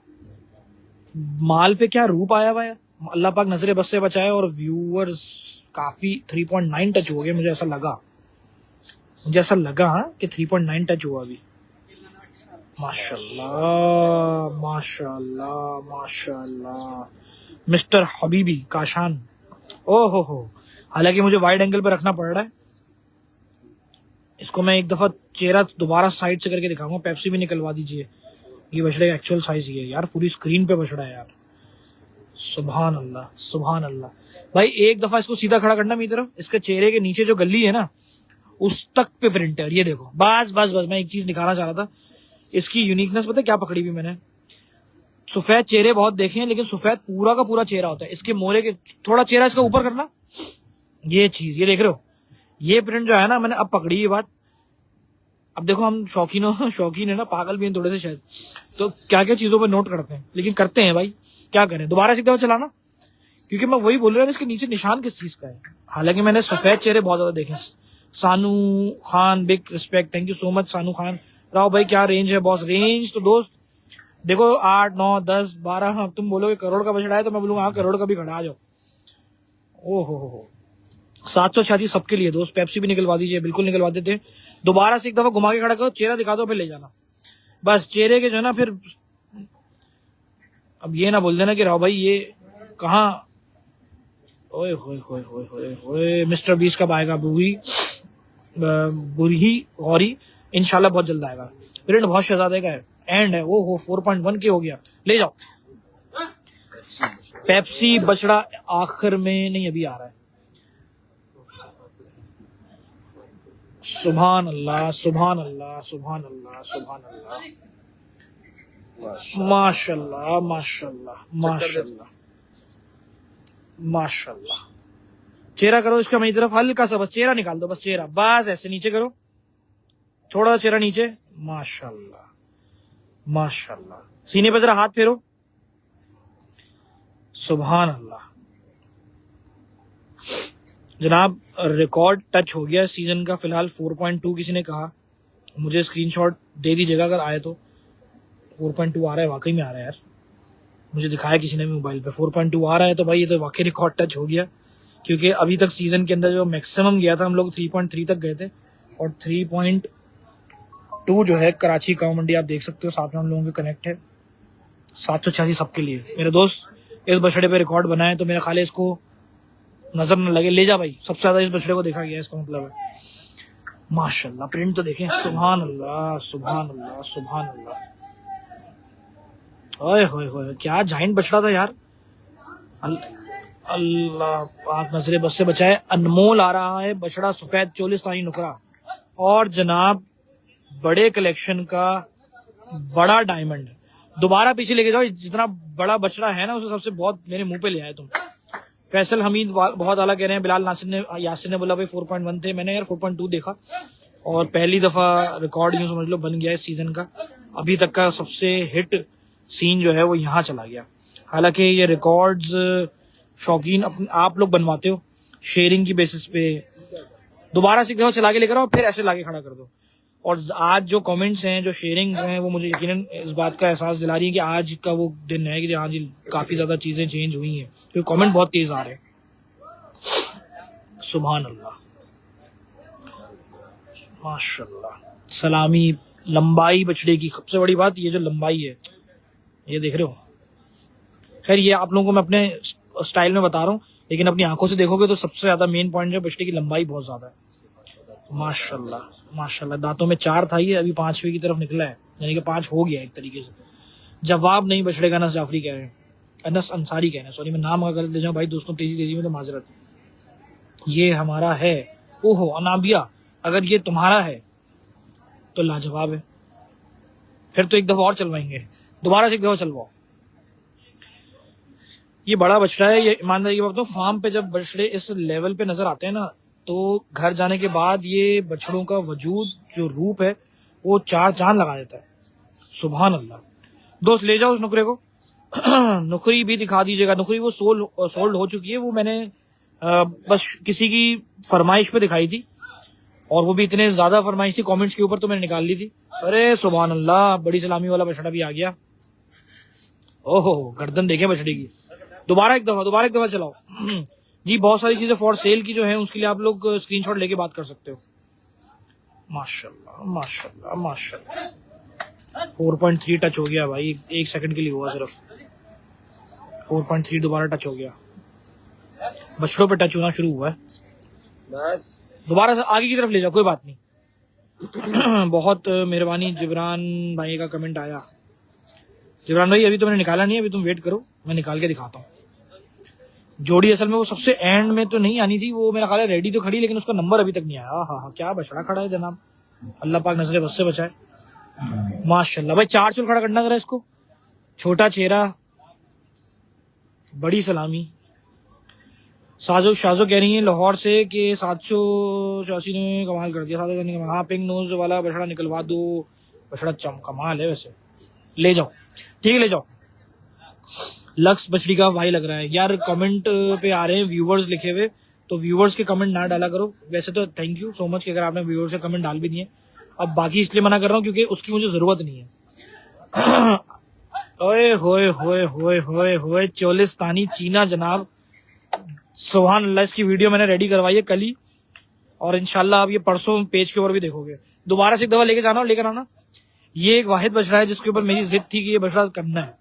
माल पे क्या रूप आया हुआ है। अल्लाह पाक नजरे बस से बचाए। और व्यूअर्स काफी 3.9 टच हो गए, मुझे ऐसा लगा कि 3.9 टच हुआ अभी। माशाल्लाह माशाल्लाह माशाल्लाह। मिस्टर हबीबी काशान, ओहो, हालांकि मुझे वाइड एंगल पे रखना पड़ रहा है इसको। मैं एक दफा चेहरा दोबारा साइड से करके दिखाऊंगा। पेप्सी भी निकलवा दीजिए। ये बछड़े का एक्चुअल साइज ये है यार, पूरी स्क्रीन पे बछड़ा है यार। सुभान अल्लाह सुभान अल्लाह। भाई एक दफा इसको सीधा खड़ा करना मेरी तरफ, इसके चेहरे के नीचे जो गली है ना उस तक पे प्रिंट है। ये देखो, बस बस बस, मैं एक चीज दिखाना चाह रहा था। इसकी यूनिकनेस पता है क्या पकड़ी हुई मैंने? सफेद चेहरे बहुत देखे हैं, लेकिन सफेद पूरा का पूरा चेहरा होता है। इसके मोरे के थोड़ा चेहरा इसका ऊपर करना, ये चीज ये देख रहे हो, ये प्रिंट जो है ना, मैंने अब पकड़ी ये बात। अब देखो हम शौकीन है ना, पागल भी हैं थोड़े से शायद, तो क्या क्या चीजों पे नोट करते हैं, लेकिन करते हैं भाई, क्या करें। दोबारा से एक दफा चलाना, क्योंकि मैं वही बोल रहा हूँ इसके नीचे निशान किस चीज का है। हालांकि मैंने सफेद चेहरे बहुत ज्यादा देखे। सानू Khan big respect, thank you so much सानू खान। राव भाई क्या रेंज है बॉस? रेंज तो दोस्त देखो 8 9 10 12, हाँ तुम बोलोगे करोड़ का बछड़ा है तो मैं बोलूंगा हाँ करोड़ का भी खड़ा आ जाओ। ओहो 786 सबके लिए दोस्त। पेप्सी भी निकलवा दीजिए, बिल्कुल निकलवा देते। दोबारा से एक दफा घुमा के खड़ा करो, चेहरा दिखा दो फिर ले जाना। बस चेहरे के जो है ना फिर अब ये ना बोल देना कि राव भाई ये कहाँ। ओए होए होए होए होए होए मिस्टर 20 कब आएगा? बुरी गौरी इंशाल्लाह बहुत जल्द आएगा। प्रिंट बहुत शहजादे का है, एंड है। वो हो 4.1 के हो गया, ले जाओ। पेप्सी बछड़ा आखिर में नहीं, अभी आ रहा है। सुभान अल्लाह सुभान अल्लाह सुभान अल्लाह सुभान अल्लाह, माशाल्लाह माशाल्लाह माशाल्लाह माशाल्लाह। चेहरा करो इसका मेरी तरफ, हल्का सा बस चेहरा निकाल दो, बस चेहरा, बस ऐसे नीचे करो, थोड़ा सा चेहरा नीचे। माशाल्लाह माशाल्लाह। सीने पे जरा हाथ फेरो। सुभान अल्लाह। जनाब रिकॉर्ड टच हो गया सीजन का फिलहाल 4.2 किसी ने कहा, मुझे स्क्रीनशॉट दे दीजिएगा अगर आए तो। 4.2 आ रहा है, वाकई में आ रहा है यार, मुझे दिखाया किसी ने भी मोबाइल पे 4.2 आ रहा है, तो भाई ये तो वाकई रिकॉर्ड टच हो गया। क्योंकि अभी तक सीजन के अंदर जो मैक्सिमम गया था हम लोग 3.3 तक गए थे, और 3.2 जो है कराची काऊ मंडी आप देख सकते हो, साथ में हम लोगों के कनेक्ट है। 786 सबके लिए मेरे दोस्त। इस बछड़े पे रिकॉर्ड बना है तो मेरा ख्याल है इसको नजर न लगे, ले जा भाई। सबसे ज्यादा इस बछड़े को देखा गया, इसका मतलब है। माशाल्लाह प्रिंट तो देखें, सुभान अल्लाह सुभान अल्लाह सुभान अल्लाह। ओए होए होए क्या जाइंट बछड़ा था यार। अल्लाह पाक नजरे बस से बचाए। अनमोल आ रहा है बछड़ा, सफेद चोलिस्तानी नुकरा, और जनाब बड़े कलेक्शन का बड़ा डायमंड। दोबारा पीछे लेके जाओ, जितना बड़ा बछड़ा है ना उसे सबसे बहुत मेरे मुंह पे ले आए तुम। फैसल हमीद बहुत आला कह रहे हैं। बिलाल यासिर ने बोला भाई 4.1 थे, मैंने यार 4.2 देखा, और पहली दफा रिकॉर्ड यूं समझ लो बन गया इस सीजन का। अभी तक का सबसे हिट सीन जो है वो यहाँ चला गया। हालांकि ये रिकॉर्ड्स शौकीन आप लोग बनवाते हो शेयरिंग की बेसिस पे। दोबारा से एक दफा चला के लेकर आओ, फिर ऐसे लाके खड़ा कर दो। और आज जो कमेंट्स हैं, जो शेयरिंग हैं, वो मुझे यकीनन इस बात का एहसास दिला रही है कि आज का वो दिन है कि हाँ जी काफी ज्यादा चीजें चेंज हुई हैं, क्योंकि कमेंट बहुत तेज आ रहे हैं। सुभान अल्लाह माशाल्लाह। सलामी लंबाई बछड़े की सबसे बड़ी बात ये जो लंबाई है, ये देख रहे हो। खैर ये आप लोगों को मैं अपने स्टाइल में बता रहा हूँ, लेकिन अपनी आंखों से देखोगे तो सबसे ज्यादा मेन पॉइंट जो बछड़े की लंबाई बहुत ज्यादा है। माशाल्लाह माशाल्लाह। दांतों में 4 था, ये अभी 5वें की तरफ निकला है, यानी कि 5 हो गया एक तरीके से। जवाब नहीं बछड़े का। अनस जाफरी कह रहे हैं, अनस अंसारी कह रहे हैं, सॉरी मैं नाम अगर गलत ले जाऊं भाई दोस्तों, तेजी तेजी में तो माजरत। ये हमारा है। ओहो अनाबिया, अगर ये तुम्हारा है तो लाजवाब है, फिर तो एक दफा और चलवाएंगे, दोबारा से एक दफा चलवाओ। ये बड़ा बछड़ा है। ये ईमानदारी की बात बताऊं, फार्म पे जब बछड़े इस लेवल पे नजर आते हैं ना, तो घर जाने के बाद ये बछड़ों का वजूद जो रूप है वो 4 चांद लगा देता है। सुभान अल्लाह। दोस्त ले जाओ उस नुकरे को। नुकरी भी दिखा दीजिएगा। नुकरी वो सोल्ड हो चुकी है, वो मैंने बस किसी की फरमाइश पे दिखाई थी, और वो भी इतने ज्यादा फरमाइश थी कमेंट्स के ऊपर, तो मैंने निकाल ली थी। अरे सुभान अल्लाह, बड़ी सलामी वाला बछड़ा भी आ गया। ओहो गर्दन देखे बछड़े की। दोबारा एक दफा चलाओ। जी बहुत सारी चीजें फॉर सेल की जो है उसके लिए आप लोग स्क्रीनशॉट लेके बात कर सकते हो। माशाल्लाह माशाल्लाह माशाल्लाह। 4.3 टच हो गया भाई, एक सेकंड के लिए हुआ सिर्फ। 4.3 दोबारा टच हो गया, बछड़ों पे टच होना शुरू हुआ है। बस दोबारा से आगे की तरफ ले जाओ, कोई बात नहीं। बहुत मेहरबानी। जिब्रान भाई का कमेंट आया। जिब्रान भाई अभी तो मैंने निकाला नहीं है, अभी तुम वेट करो, मैं निकाल के दिखाता हूँ। जोड़ी असल में वो सबसे एंड में तो नहीं आनी थी, वो मेरा ख्याल है रेडी तो खड़ी, लेकिन उसका नंबर अभी तक नहीं आया। हाँ क्या बछड़ा खड़ा है जनाब, अल्लाह पाक नजरे बस से बचाए। माशाल्लाह भाई 4 चुल खड़ा करना जरा इसको। छोटा चेहरा, बड़ी सलामी। शाजो कह रही है लाहौर से कि 784 ने कमाल कर दिया। हाँ पिंक नोज वाला बछड़ा निकलवा दो। बछड़ा कमाल है वैसे, ले जाओ। ठीक है ले जाओ। लक्स बछड़ी का भाई लग रहा है यार। कमेंट पे आ रहे हैं व्यूवर्स लिखे हुए, तो व्यूवर्स के कमेंट ना डाला करो। वैसे तो थैंक यू सो मच कि अगर आपने व्यूवर्स के कमेंट डाल भी दिए। अब बाकी इसलिए मना कर रहा हूँ क्योंकि उसकी मुझे जरूरत नहीं है। ओए होए होए होए होए होए चोलिस्तानी चीना जनाब, सुभान अल्लाह। इसकी वीडियो मैंने रेडी करवाई है कल ही, और इंशाल्लाह आप ये परसों पेज के ऊपर भी देखोगे। दोबारा से एक दफा लेके जाना और लेकर आना। ये एक वाहिद बछड़ा है जिसके ऊपर मेरी जिद थी कि ये बछड़ा करना है।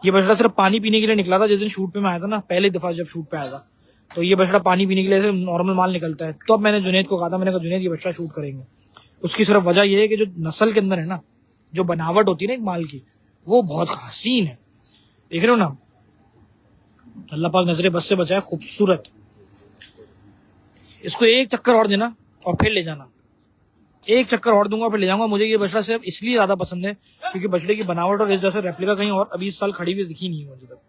ये बछड़ा सिर्फ पानी पीने के लिए निकला था जिस दिन शूट पे मैं आया था ना, पहली दफा जब शूट पे आया था। तो ये बछड़ा पानी पीने के लिए ऐसे नॉर्मल माल निकलता है। तो अब मैंने जुनेद को कहा था, मैंने कहा जुनेद ये बछड़ा शूट करेंगे। उसकी सिर्फ वजह ये है कि जो नस्ल के अंदर है ना, जो बनावट होती है ना एक माल की, वो बहुत हसीन है। देख रहे हो ना, अल्लाह पाक नजरे बस से बचाए, खूबसूरत। इसको एक चक्कर और देना और फिर ले जाना। एक चक्कर और दूंगा फिर ले जाऊंगा। मुझे ये बछड़ा सिर्फ इसलिए ज्यादा पसंद है क्योंकि बछड़े की बनावट और इस जैसे रेप्लिका कहीं और अभी इस साल खड़ी हुई दिखी नहीं है मुझे तक।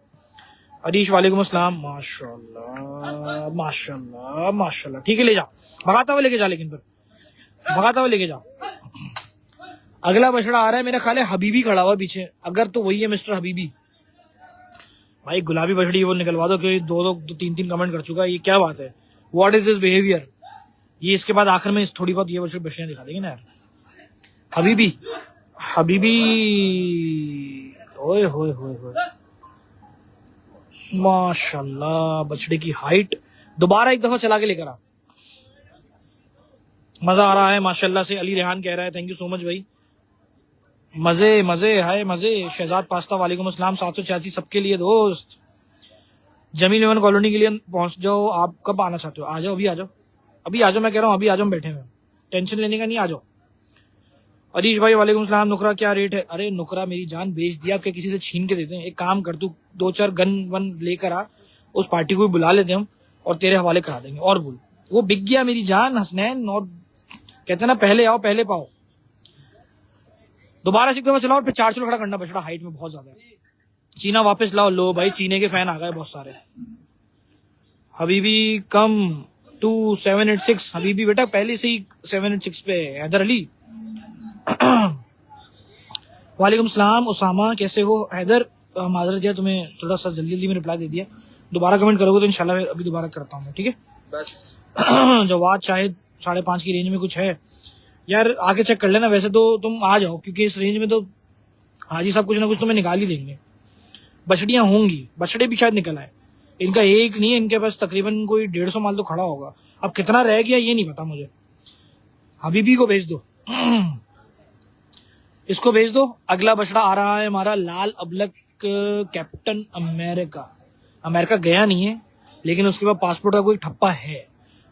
अरीश वालेकुम अस्सलाम, माशाल्लाह माशाल्लाह माशाल्लाह। ठीक है ले जा, भगाता हुआ लेके जा, लेकिन फिर भगाता हुआ लेके जा। अगला बछड़ा आ रहा है, मेरा ख्याल है हबीबी खड़ा हुआ पीछे, अगर तो वही है मिस्टर हबीबी। भाई गुलाबी बछड़ी वो निकलवा दो, क्योंकि दो तीन कमेंट कर चुका है। ये क्या बात है, व्हाट इज दिस बिहेवियर। ये इसके बाद आखिर में थोड़ी बहुत ये बछड़ियां दिखा देंगे ना यार। हबीबी हबीबी, ओए होए होए होए, माशाल्लाह। बछड़े की हाइट दोबारा एक दफा चला के लेकर आ, मजा आ रहा है माशाल्लाह से। अली रेहान कह रहा है थैंक यू सो मच भाई, मजे मजे हाय मजे। शहजाद पास्ता वालेकुम अस्सलाम, 786 सबके लिए दोस्त। जमील मेमन कॉलोनी के लिए पहुंच जाओ। आप कब आना चाहते हो, आ जाओ, अभी आ जाओ, अभी आ जाओ। मैं कह रहा हूँ अभी आ जाओ, हम बैठे हुए, टेंशन लेने का नहीं, आ जाओ। अरीश भाई वालेकुम सलाम। नुकरा क्या रेट है। अरे नुकरा मेरी जान बेच दिया, आप क्या किसी से छीन के देते हैं। एक काम कर, तू 2-4 गन वन लेकर आ, उस पार्टी को भी बुला लेते हम और तेरे हवाले करा देंगे। और बोल, वो बिक गया मेरी जान हसनैन। और कहते हैं ना पहले आओ पहले पाओ। दोबारा से एक दफा चलाओ और फिर 4 चलो खड़ा करना, बछड़ा हाइट में बहुत ज्यादा है। चीना वापस लाओ। लो भाई चीने के फैन आ गए बहुत सारे। Habibi come to 786। हबीबी बेटा पहले से ही 786 पे है। हैदर अली वालेकुम सलाम। उसामा कैसे हो। हैदर माजरत दिया तुम्हें, थोड़ा सा जल्दी जल्दी में रिप्लाई दे दिया। दोबारा कमेंट करोगे तो इंशाल्लाह अभी दोबारा करता हूँ मैं, ठीक है। बस जवाब शायद 5.5 की रेंज में कुछ है यार, आके चेक कर लेना। वैसे तो तुम आ जाओ क्योंकि इस रेंज में तो हाजी साहब कुछ ना कुछ तुम्हें निकाल ही देंगे। बछड़ियां होंगी, बछड़े भी शायद निकल आए। इनका एक नहीं है, इनके पास तकरीबन कोई 150 माल तो खड़ा होगा। अब कितना रह गया ये नहीं पता मुझे। हबीबी को भेज दो, इसको भेज दो। अगला बछड़ा आ रहा है हमारा लाल अबलक कैप्टन अमेरिका। अमेरिका गया नहीं है लेकिन उसके पास पासपोर्ट का कोई ठप्पा है।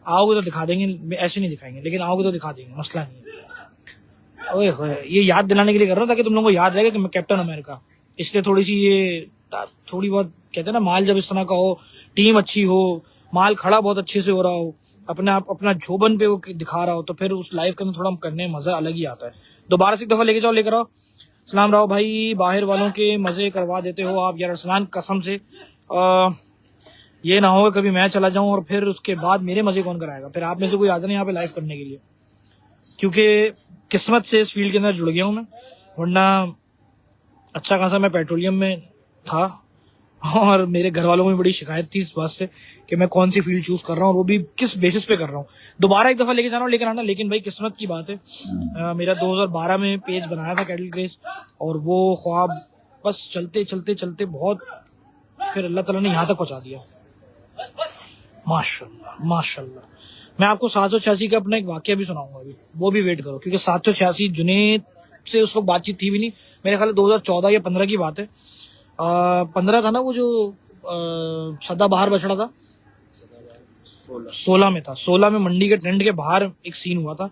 आओगे तो दिखा देंगे, ऐसे नहीं दिखाएंगे लेकिन आओगे तो दिखा देंगे, मसला नहीं है। ओए होए, ये याद दिलाने के लिए कर रहा हूँ ताकि तुम लोगों को याद रहेगा कि मैं कैप्टन अमेरिका। इसलिए थोड़ी सी ये थोड़ी बहुत कहते हैं ना, माल जब इस तरह का हो, टीम अच्छी हो, माल खड़ा बहुत अच्छे से हो रहा हो, अपने आप अपना झोबन पे वो दिखा रहा हो, तो फिर उस लाइफ के अंदर थोड़ा करने में मजा अलग ही आता है। दोबारा से एक दफा लेके जाओ, लेकर आओ। सलाम राव भाई, बाहर वालों के मजे करवा देते हो आप यार अरसलान, कसम से। ये ना हो कभी मैं चला जाऊं और फिर उसके बाद मेरे मजे कौन कराएगा। फिर आप में से कोई आ जाए यहाँ पे लाइव करने के लिए, क्योंकि किस्मत से इस फील्ड के अंदर जुड़ गया हूं मैं, वरना अच्छा खासा मैं पेट्रोलियम में था और मेरे घर वालों को भी बड़ी शिकायत थी इस बात से कि मैं कौन सी फील्ड चूज कर रहा हूँ और वो भी किस बेसिस पे कर रहा हूँ। दोबारा एक दफा लेके जाना और लेकर आना। लेकिन भाई किस्मत की बात है, मेरा 2012 में पेज बनाया था कैटल क्रेज, और वो ख्वाब बस चलते चलते चलते बहुत फिर अल्लाह ताला ने यहाँ तक पहुंचा दिया। माशाल्लाह माशाल्लाह। मैं आपको 786 का अपना एक वाकया भी सुनाऊंगा अभी, वो भी वेट करो, क्योंकि 786 जुनेद से उस वक्त बातचीत थी भी नहीं। मेरे ख्याल 2014 या 15 की बात है। 15 था ना वो जो सदाबहार बछड़ा था, 16 में था। 16 में मंडी के टेंट के बाहर एक सीन हुआ था।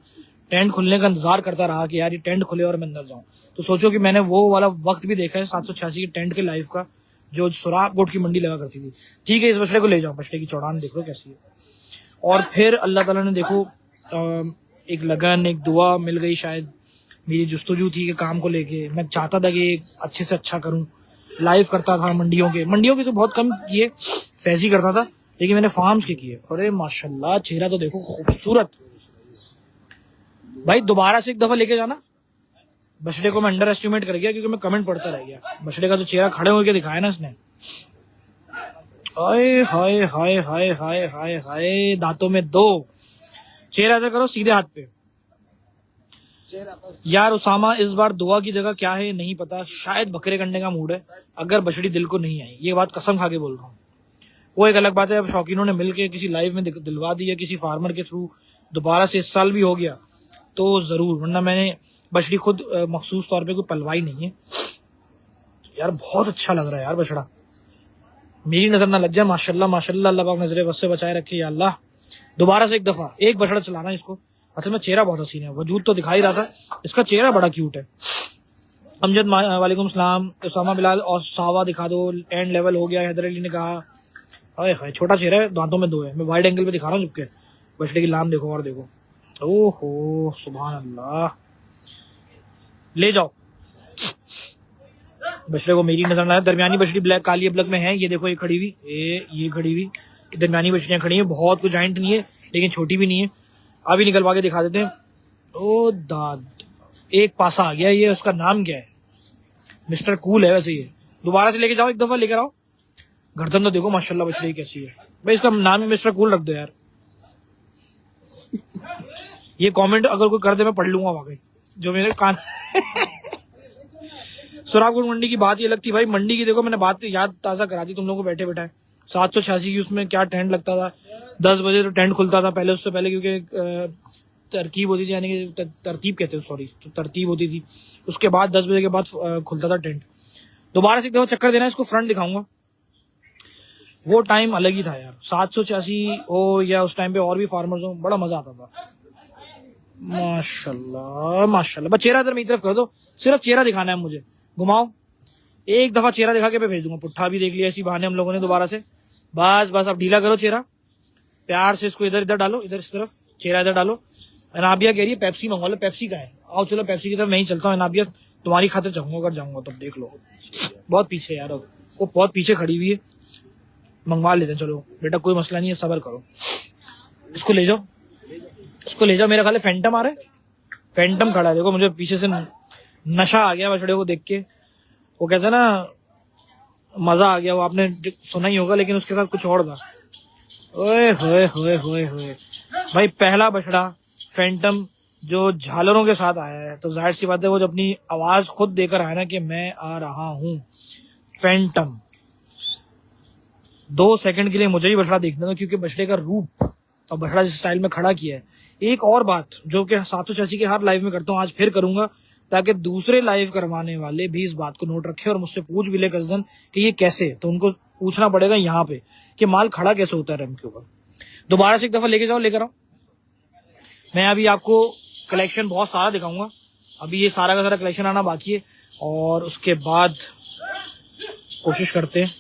टेंट खुलने का इंतजार करता रहा कि यार ये टेंट खुले और मैं अंदर जाऊं। तो सोचो कि मैंने वो वाला वक्त भी देखा है 786 के टेंट के लाइफ का, जो सुराब गोट की मंडी लगा करती थी। ठीक है, इस बछड़े को ले जाओ, बछड़े की चौड़ान देखो कैसी है। और फिर अल्लाह ताला ने देखो एक लगन, एक दुआ मिल गई। शायद मेरी जुस्तजू थी कि काम को लेके मैं चाहता था कि अच्छे से अच्छा करूं। लाइव करता था मंडियों के तो बहुत कम किए, फैजी करता था, लेकिन मैंने फार्म्स के किए। अरे माशाल्लाह, चेहरा तो देखो खूबसूरत। भाई दोबारा से एक दफा लेके जाना। बछड़े को मैं अंडर एस्टिमेट कर गया क्योंकि मैं कमेंट पढ़ता रह गया। बछड़े का तो चेहरा खड़े होकर दिखाया ना इसने। हाय हाय हाय हाय हाय हाय हाय, दांतों में दो। चेहरा इधर करो, सीधे हाथ पे। चेहरा बस। यार उसामा, इस बार दुआ की जगह क्या है नहीं पता, शायद बकरे करने का मूड है, अगर बछड़ी दिल को नहीं आई। ये बात कसम खा के बोल रहा हूँ। वो एक अलग बात है, अब शौकीनों ने मिलके किसी लाइव में दिलवा दी है, किसी फार्मर के थ्रू दोबारा से इस साल भी हो गया तो जरूर, वरना मैंने बछड़ी खुद मखसूस तौर पे कोई पलवाई नहीं है। यार बहुत अच्छा लग रहा है यार बछड़ा, मेरी नजर ना लग जाए। माशाल्लाह माशाल्लाह, अल्लाह पाक नजरे बस से बचाए रखे या अल्लाह। दोबारा से एक दफा एक बछड़ा चलाना इसको। असल में चेहरा बहुत हसीन है, वजूद तो दिखाई रहा था, इसका चेहरा बड़ा क्यूट है। अमजद वालेकुम सलाम। उसामा बिलाल और सावा दिखा दो, एंड लेवल हो गया, हैदर अली ने कहा। हाय हाय, छोटा चेहरा है, दांतों में दो है। मैं वाइड एंगल पे दिखा रहा हूँ चुपके, बछड़े की लाम देखो और देखो। ओहो सुभान अल्लाह, ले जाओ बछड़े को, मेरी नजर ना आए। दरमियानी बछड़ी ब्लैक काली ब्लैक में है, ये देखो, ये खड़ी हुई, ये खड़ी हुई, दरमियानी बछड़ियां खड़ी हैं, बहुत कुछ जाइंट नहीं है लेकिन छोटी भी नहीं है। अभी निकलवा के दिखा देते हैं। ओ दाद, एक पासा आ गया, ये उसका नाम क्या है? मिस्टर कूल है वैसे ये। दोबारा से लेके जाओ, एक दफा लेकर आओ। गर्दन तो देखो माशाल्लाह बछड़ी कैसी है भाई, इसका नाम ही मिस्टर कूल रख दो यार। ये कमेंट अगर कोई कर दे मैं पढ़ लूंगा वाकई, जो मेरे कान सुरागपुर मंडी की बात ये लगती भाई, मंडी की देखो, मैंने बात याद ताजा करा दी तुम लोगों को बैठे बैठे। 786 की उसमें क्या टेंट लगता था, 10 बजे तो टेंट खुलता था पहले, उससे पहले क्योंकि तरकीब होती थी, यानी कि तरतीब कहते हैं, सॉरी, तो तरतीब होती थी। उसके बाद 10 बजे के बाद खुलता था टेंट। दोबारा से एक दफा चक्कर देना, इसको फ्रंट दिखाऊंगा। वो टाइम अलग ही था यार, 786 हो या उस टाइम पे और भी फार्मर्स हो, बड़ा मजा आता था। माशाल्लाह माशाल्लाह। बस चेहरा इधर मेरी तरफ कर दो, सिर्फ चेहरा दिखाना है मुझे, घुमाओ एक दफा चेहरा दिखा के मैं भेज दूंगा। पुट्ठा भी देख लिया इसी बहाने हम लोगों ने दोबारा से। बस बस, अब ढीला करो चेहरा, प्यार से इसको इधर इधर डालो, इधर इस तरफ चेहरा इधर डालो। अनाबिया कह रही है पेप्सी मंगवा लो, पेप्सी का है, आओ चलो पेप्सी की तरफ मैं ही चलता हूँ। अनाबिया तुम्हारी खातिर जाऊंगा, अगर जाऊंगा तो देख लो, बहुत पीछे यार, अब वो बहुत पीछे खड़ी हुई है, मंगवा लेते हैं। चलो बेटा कोई मसला नहीं है, सब्र करो। इसको ले जाओ, इसको ले जाओ। मेरा ख्याल है फैंटम आ रहा है, फैंटम खड़ा है, देखो मुझे पीछे से नशा आ गया बछड़े को देख के। वो कहते हैं ना मजा आ गया, वो आपने सुना ही होगा, लेकिन उसके साथ कुछ और था। ओए होए होए होए होए भाई, पहला बछड़ा फैंटम जो झालरों के साथ आया है, तो जाहिर सी बात है वो जब अपनी आवाज खुद देकर आया ना कि मैं आ रहा हूं फैंटम, 2 सेकंड के लिए मुझे ही बछड़ा देखना था, क्योंकि बछड़े का रूप और बछड़ा जिस स्टाइल में खड़ा किया है। एक और बात जो कि 786 के हर लाइव में करता हूँ, आज फिर करूंगा, ताकि दूसरे लाइव करवाने वाले भी इस बात को नोट रखे और मुझसे पूछ भी ले कसदन कि ये कैसे, तो उनको पूछना पड़ेगा यहाँ पे कि माल खड़ा कैसे होता है रैम के ऊपर। दोबारा से एक दफा लेके जाओ, लेकर आओ। मैं अभी आपको कलेक्शन बहुत सारा दिखाऊंगा, अभी ये सारा का सारा कलेक्शन आना बाकी है, और उसके बाद कोशिश करते हैं।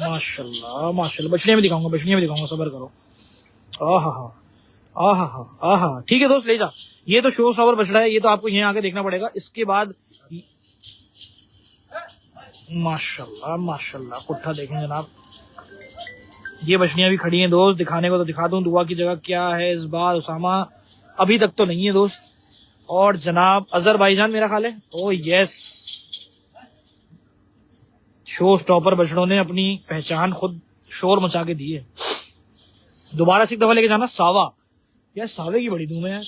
माशाल्लाह माशाल्लाह, बछड़ियां भी दिखाऊंगा, बछड़ियां भी दिखाऊंगा, सब्र करो। आहा आहा आहा, ठीक है दोस्त, ले जा। ये तो शो सवर बछड़ा है, ये तो आपको यहाँ आके देखना पड़ेगा। इसके बाद माशाल्लाह माशाल्लाह, पुट्ठा देखें जनाब, ये बछड़ियां भी खड़ी हैं दोस्त, दिखाने को तो दिखा दूं। दुआ की जगह क्या है इस बार उसामा, अभी तक तो नहीं है दोस्त। और जनाब अजहर भाईजान मेरा ख्याल है, ओ यस, शो स्टॉपर बछड़ों ने अपनी पहचान खुद शोर मचा के दी है। दोबारा से एक दफा लेके जाना। सावा, यार सावे की बड़ी धूम है यार,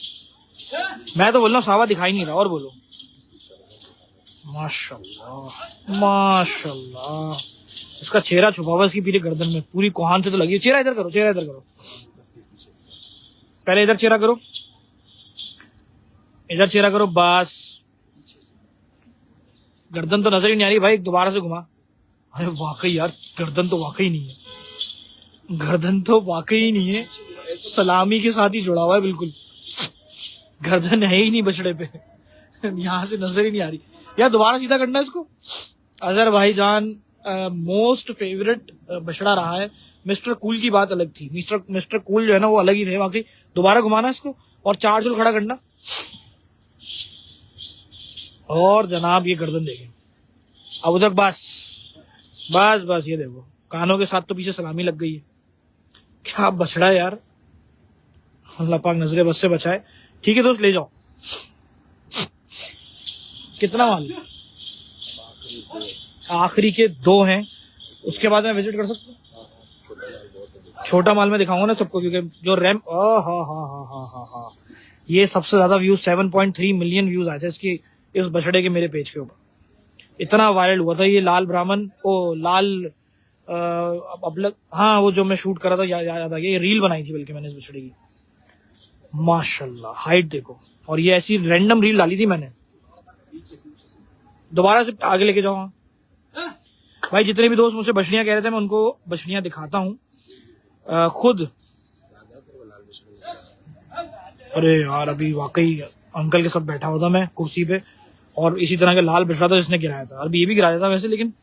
मैं तो बोल रहा हूँ सावा दिखाई नहीं रहा, और बोलो। माशाल्लाह माशाल्लाह, इसका चेहरा छुपा हुआ इसकी पीली गर्दन में, पूरी कोहान से तो लगी है। चेहरा इधर करो, चेहरा इधर करो, पहले इधर चेहरा करो, इधर चेहरा करो, बस। गर्दन तो नजर ही नहीं आ रही भाई, दोबारा से घुमा। अरे वाकई यार, गर्दन तो वाकई नहीं है, गर्दन तो वाकई नहीं है, सलामी के साथ ही जुड़ा हुआ है बिल्कुल, गर्दन है ही नहीं बछड़े पे, यहाँ से नजर ही नहीं आ रही यार। दोबारा सीधा करना है इसको। अजहर भाईजान मोस्ट फेवरेट बछड़ा रहा है। मिस्टर कूल की बात अलग थी, मिस्टर कूल जो है ना वो अलग ही थे वाकई। दोबारा घुमाना इसको और 4 चुल खड़ा करना, और जनाब ये गर्दन देखें अब उधर, बस बस बस, ये देखो कानों के साथ तो पीछे सलामी लग गई है। क्या बछड़ा है यार, अल्लाह पाक नजरे बस से बचाए। ठीक है दोस्त, ले जाओ। कितना माल, आखिरी के 2 हैं, उसके बाद मैं विजिट कर सकता हूँ। छोटा माल में दिखाऊंगा ना सबको, क्योंकि जो रैम हाँ, ये सबसे ज्यादा व्यूज 7.3 मिलियन व्यूज आए थे इसकी, इस बछड़े के मेरे पेज के ऊपर। इतना वायरल हुआ था ये लाल ब्राह्मण, हाँ वो जो मैं शूट कर रहा था, याद आ गया, ये रील बनाई थी बल्कि मैंने इस बछड़े की। माशाल्लाह हाइट देखो, और ये ऐसी रैंडम रील डाली थी मैंने। दोबारा से आगे लेके जाओ। भाई जितने भी दोस्त मुझसे बछड़ियां कह रहे थे, मैं उनको बछड़ियां दिखाता हूँ खुद। अरे यार अभी वाकई अंकल के साथ बैठा हुआ था मैं कुर्सी पे, और इसी तरह का लाल बछड़ा था जिसने गिराया था, अभी ये भी गिराया था वैसे, लेकिन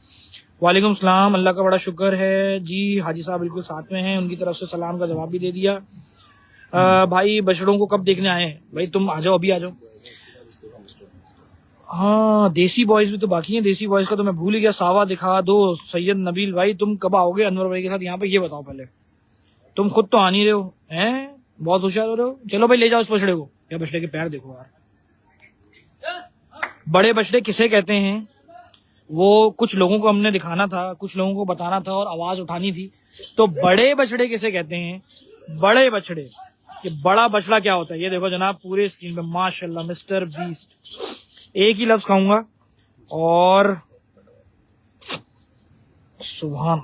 वालेकुम सलाम, अल्लाह का बड़ा शुक्र है जी। हाजी साहब बिल्कुल साथ में हैं, उनकी तरफ से सलाम का जवाब भी दे दिया। भाई बछड़ों को कब देखने आए हैं? भाई तुम आ जाओ, अभी आ जाओ। हाँ देसी बॉयज भी तो बाकी हैं, देसी बॉयज का तो मैं भूल ही गया। सावा दिखा दो सैयद नबील भाई, तुम कब आओगे अनवर भाई के साथ यहाँ पे, ये बताओ पहले। तुम खुद तो आ नहीं रहे हो, हैं बहुत होशियार हो रहे हो। चलो भाई ले जाओ इस बछड़े को। या बछड़े के पैर देखो यार। बड़े बछड़े किसे कहते हैं, वो कुछ लोगों को हमने दिखाना था, कुछ लोगों को बताना था और आवाज उठानी थी। तो बड़े बछड़े किसे कहते हैं? बड़े बछड़े, ये बड़ा बछड़ा क्या होता है ये देखो जनाब पूरे स्क्रीन पे। माशाल्लाह मिस्टर बीस्ट। एक ही लफ्ज खाऊंगा और सुभान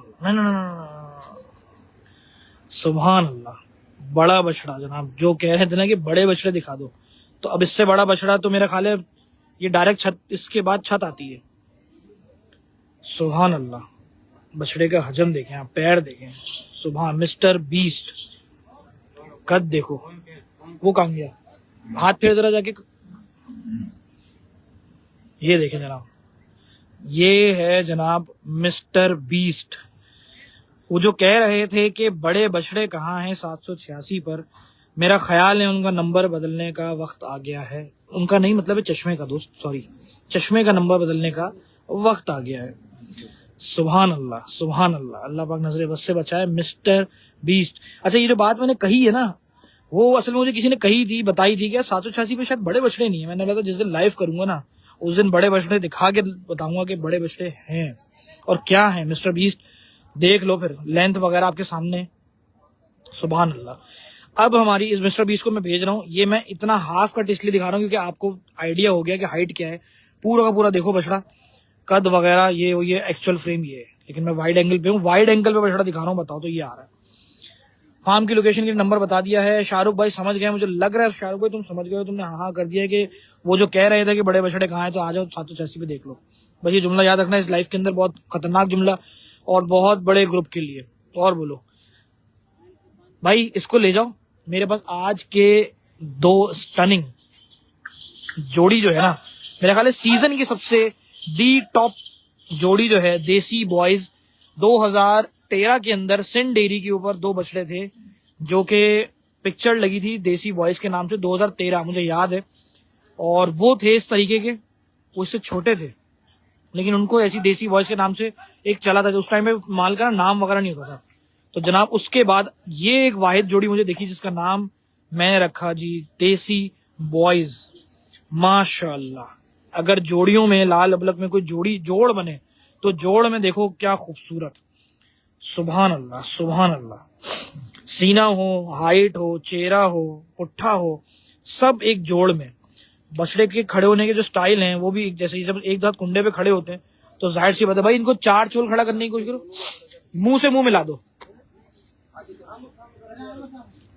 सुभान अल्लाह। बड़ा बछड़ा जनाब, जो कह रहे थे ना कि बड़े बछड़े दिखा दो, तो अब इससे बड़ा बछड़ा तो मेरा ख्याल है ये डायरेक्ट छत, इसके बाद छत आती है। सुभान अल्लाह। बछड़े का हजम देखें आप, पैर देखें, सुभान। मिस्टर बीस्ट कद देखो। वो कहाँ गया? हाथ फेर जरा जाके। ये देखें जनाब, ये है जनाब मिस्टर बीस्ट। वो जो कह रहे थे कि बड़े बछड़े कहाँ हैं 786 पर, मेरा ख्याल है उनका नंबर बदलने का वक्त आ गया है। उनका नहीं मतलब है चश्मे का दोस्त, सॉरी, चश्मे का नंबर बदलने का वक्त आ गया है। सुभान अल्लाह सुभान अल्लाह, अल्लाह पाक नजरे बस से बचाए। Mister beast. अच्छा ये जो बात मैंने कही है ना, वो असल में मुझे किसी ने कही थी, बताई थी, क्या 786 पे शायद बड़े बछड़े नहीं है। मैंने बोला था जिस दिन लाइव करूंगा ना उस दिन बड़े बछड़े दिखा के बताऊंगा कि बड़े बछड़े हैं और क्या है। मिस्टर बीस्ट देख लो फिर, लेंथ वगैरह आपके सामने। सुभान अल्लाह। अब हमारी इस मिस्टर बीस्ट को मैं भेज रहा हूँ। ये मैं इतना हाफ कट इसलिए दिखा रहा हूँ क्योंकि आपको आइडिया हो गया कि हाइट क्या है। पूरा का पूरा देखो बछड़ा, कद वगैरह, ये एक्चुअल फ्रेम ये है, लेकिन मैं वाइड एंगल पे हूँ। वाइड एंगल पे बछड़ा दिखा रहा हूँ, बताओ तो ये आ रहा है। फार्म की लोकेशन के नंबर बता दिया है। शाहरुख भाई समझ गए, मुझे लग रहा है शाहरुख भाई तुम समझ गए हो, तुमने हाँ कर दिया कि वो जो कह रहे थे कि बड़े बछड़े कहाँ हैं, तो आ जाओ 786 पे देख लो। बस ये जुमला याद रखना इस लाइफ के अंदर, बहुत खतरनाक जुमला और बहुत बड़े ग्रुप के लिए। और बोलो भाई, इसको ले जाओ। मेरे पास आज के 2 स्टनिंग जोड़ी जो है ना, मेरा ख्याल है सीजन की सबसे दी टॉप जोड़ी जो है, देसी बॉयज 2013 के अंदर सिंध डेयरी के ऊपर 2 बछड़े थे जो कि पिक्चर लगी थी देसी बॉयज के नाम से 2013, मुझे याद है। और वो थे इस तरीके के, वो इससे छोटे थे लेकिन उनको ऐसी देसी बॉयज के नाम से एक चला था। उस टाइम में माल का नाम वगैरह नहीं होता था। तो जनाब उसके बाद ये एक वाहिद जोड़ी मुझे देखी जिसका नाम मैंने रखा जी देसी बॉयज। माशाल्लाह। अगर जोड़ियों में लाल अबलक में कोई जोड़ बने तो जोड़ में देखो क्या खूबसूरत। सुभान अल्लाह सुभान अल्लाह। सीना हो, हाइट हो, चेहरा हो, पुट्ठा हो, सब एक जोड़ में। बछड़े के खड़े होने के जो स्टाइल हैं वो भी जैसे जब एक साथ कुंडे पे खड़े होते हैं तो जाहिर सी बात है भाई, इनको 4 चोल खड़ा करने की कोशिश करो, मुंह से मुंह मिला दो।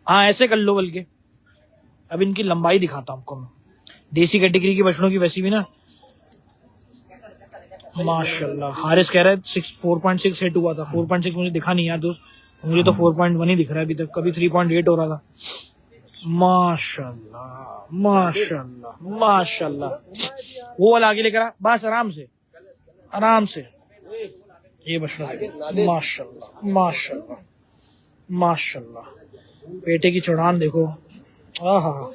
हाँ ऐसे कर लो। बल्कि अब इनकी लंबाई दिखाता हूं आपको मैं। देसी कैटेगरी की बछड़ों की वैसी भी ना माशाल्लाह। हारिस कह रहा है 4.6 हिट हुआ था। 4.6 मुझे दिखा नहीं यार दोस्त, मुझे तो 4.1 ही दिख रहा है अभी तक। कभी 3.8 हो रहा था। माशाल्लाह माशाल्लाह माशाल्लाह। वो वाला आगे लेकर आ बस, आराम से आराम से। ये बछड़ा माशाल्लाह माशाल्लाह माशाल्लाह। पेटे की चौड़ान देखो। आहा,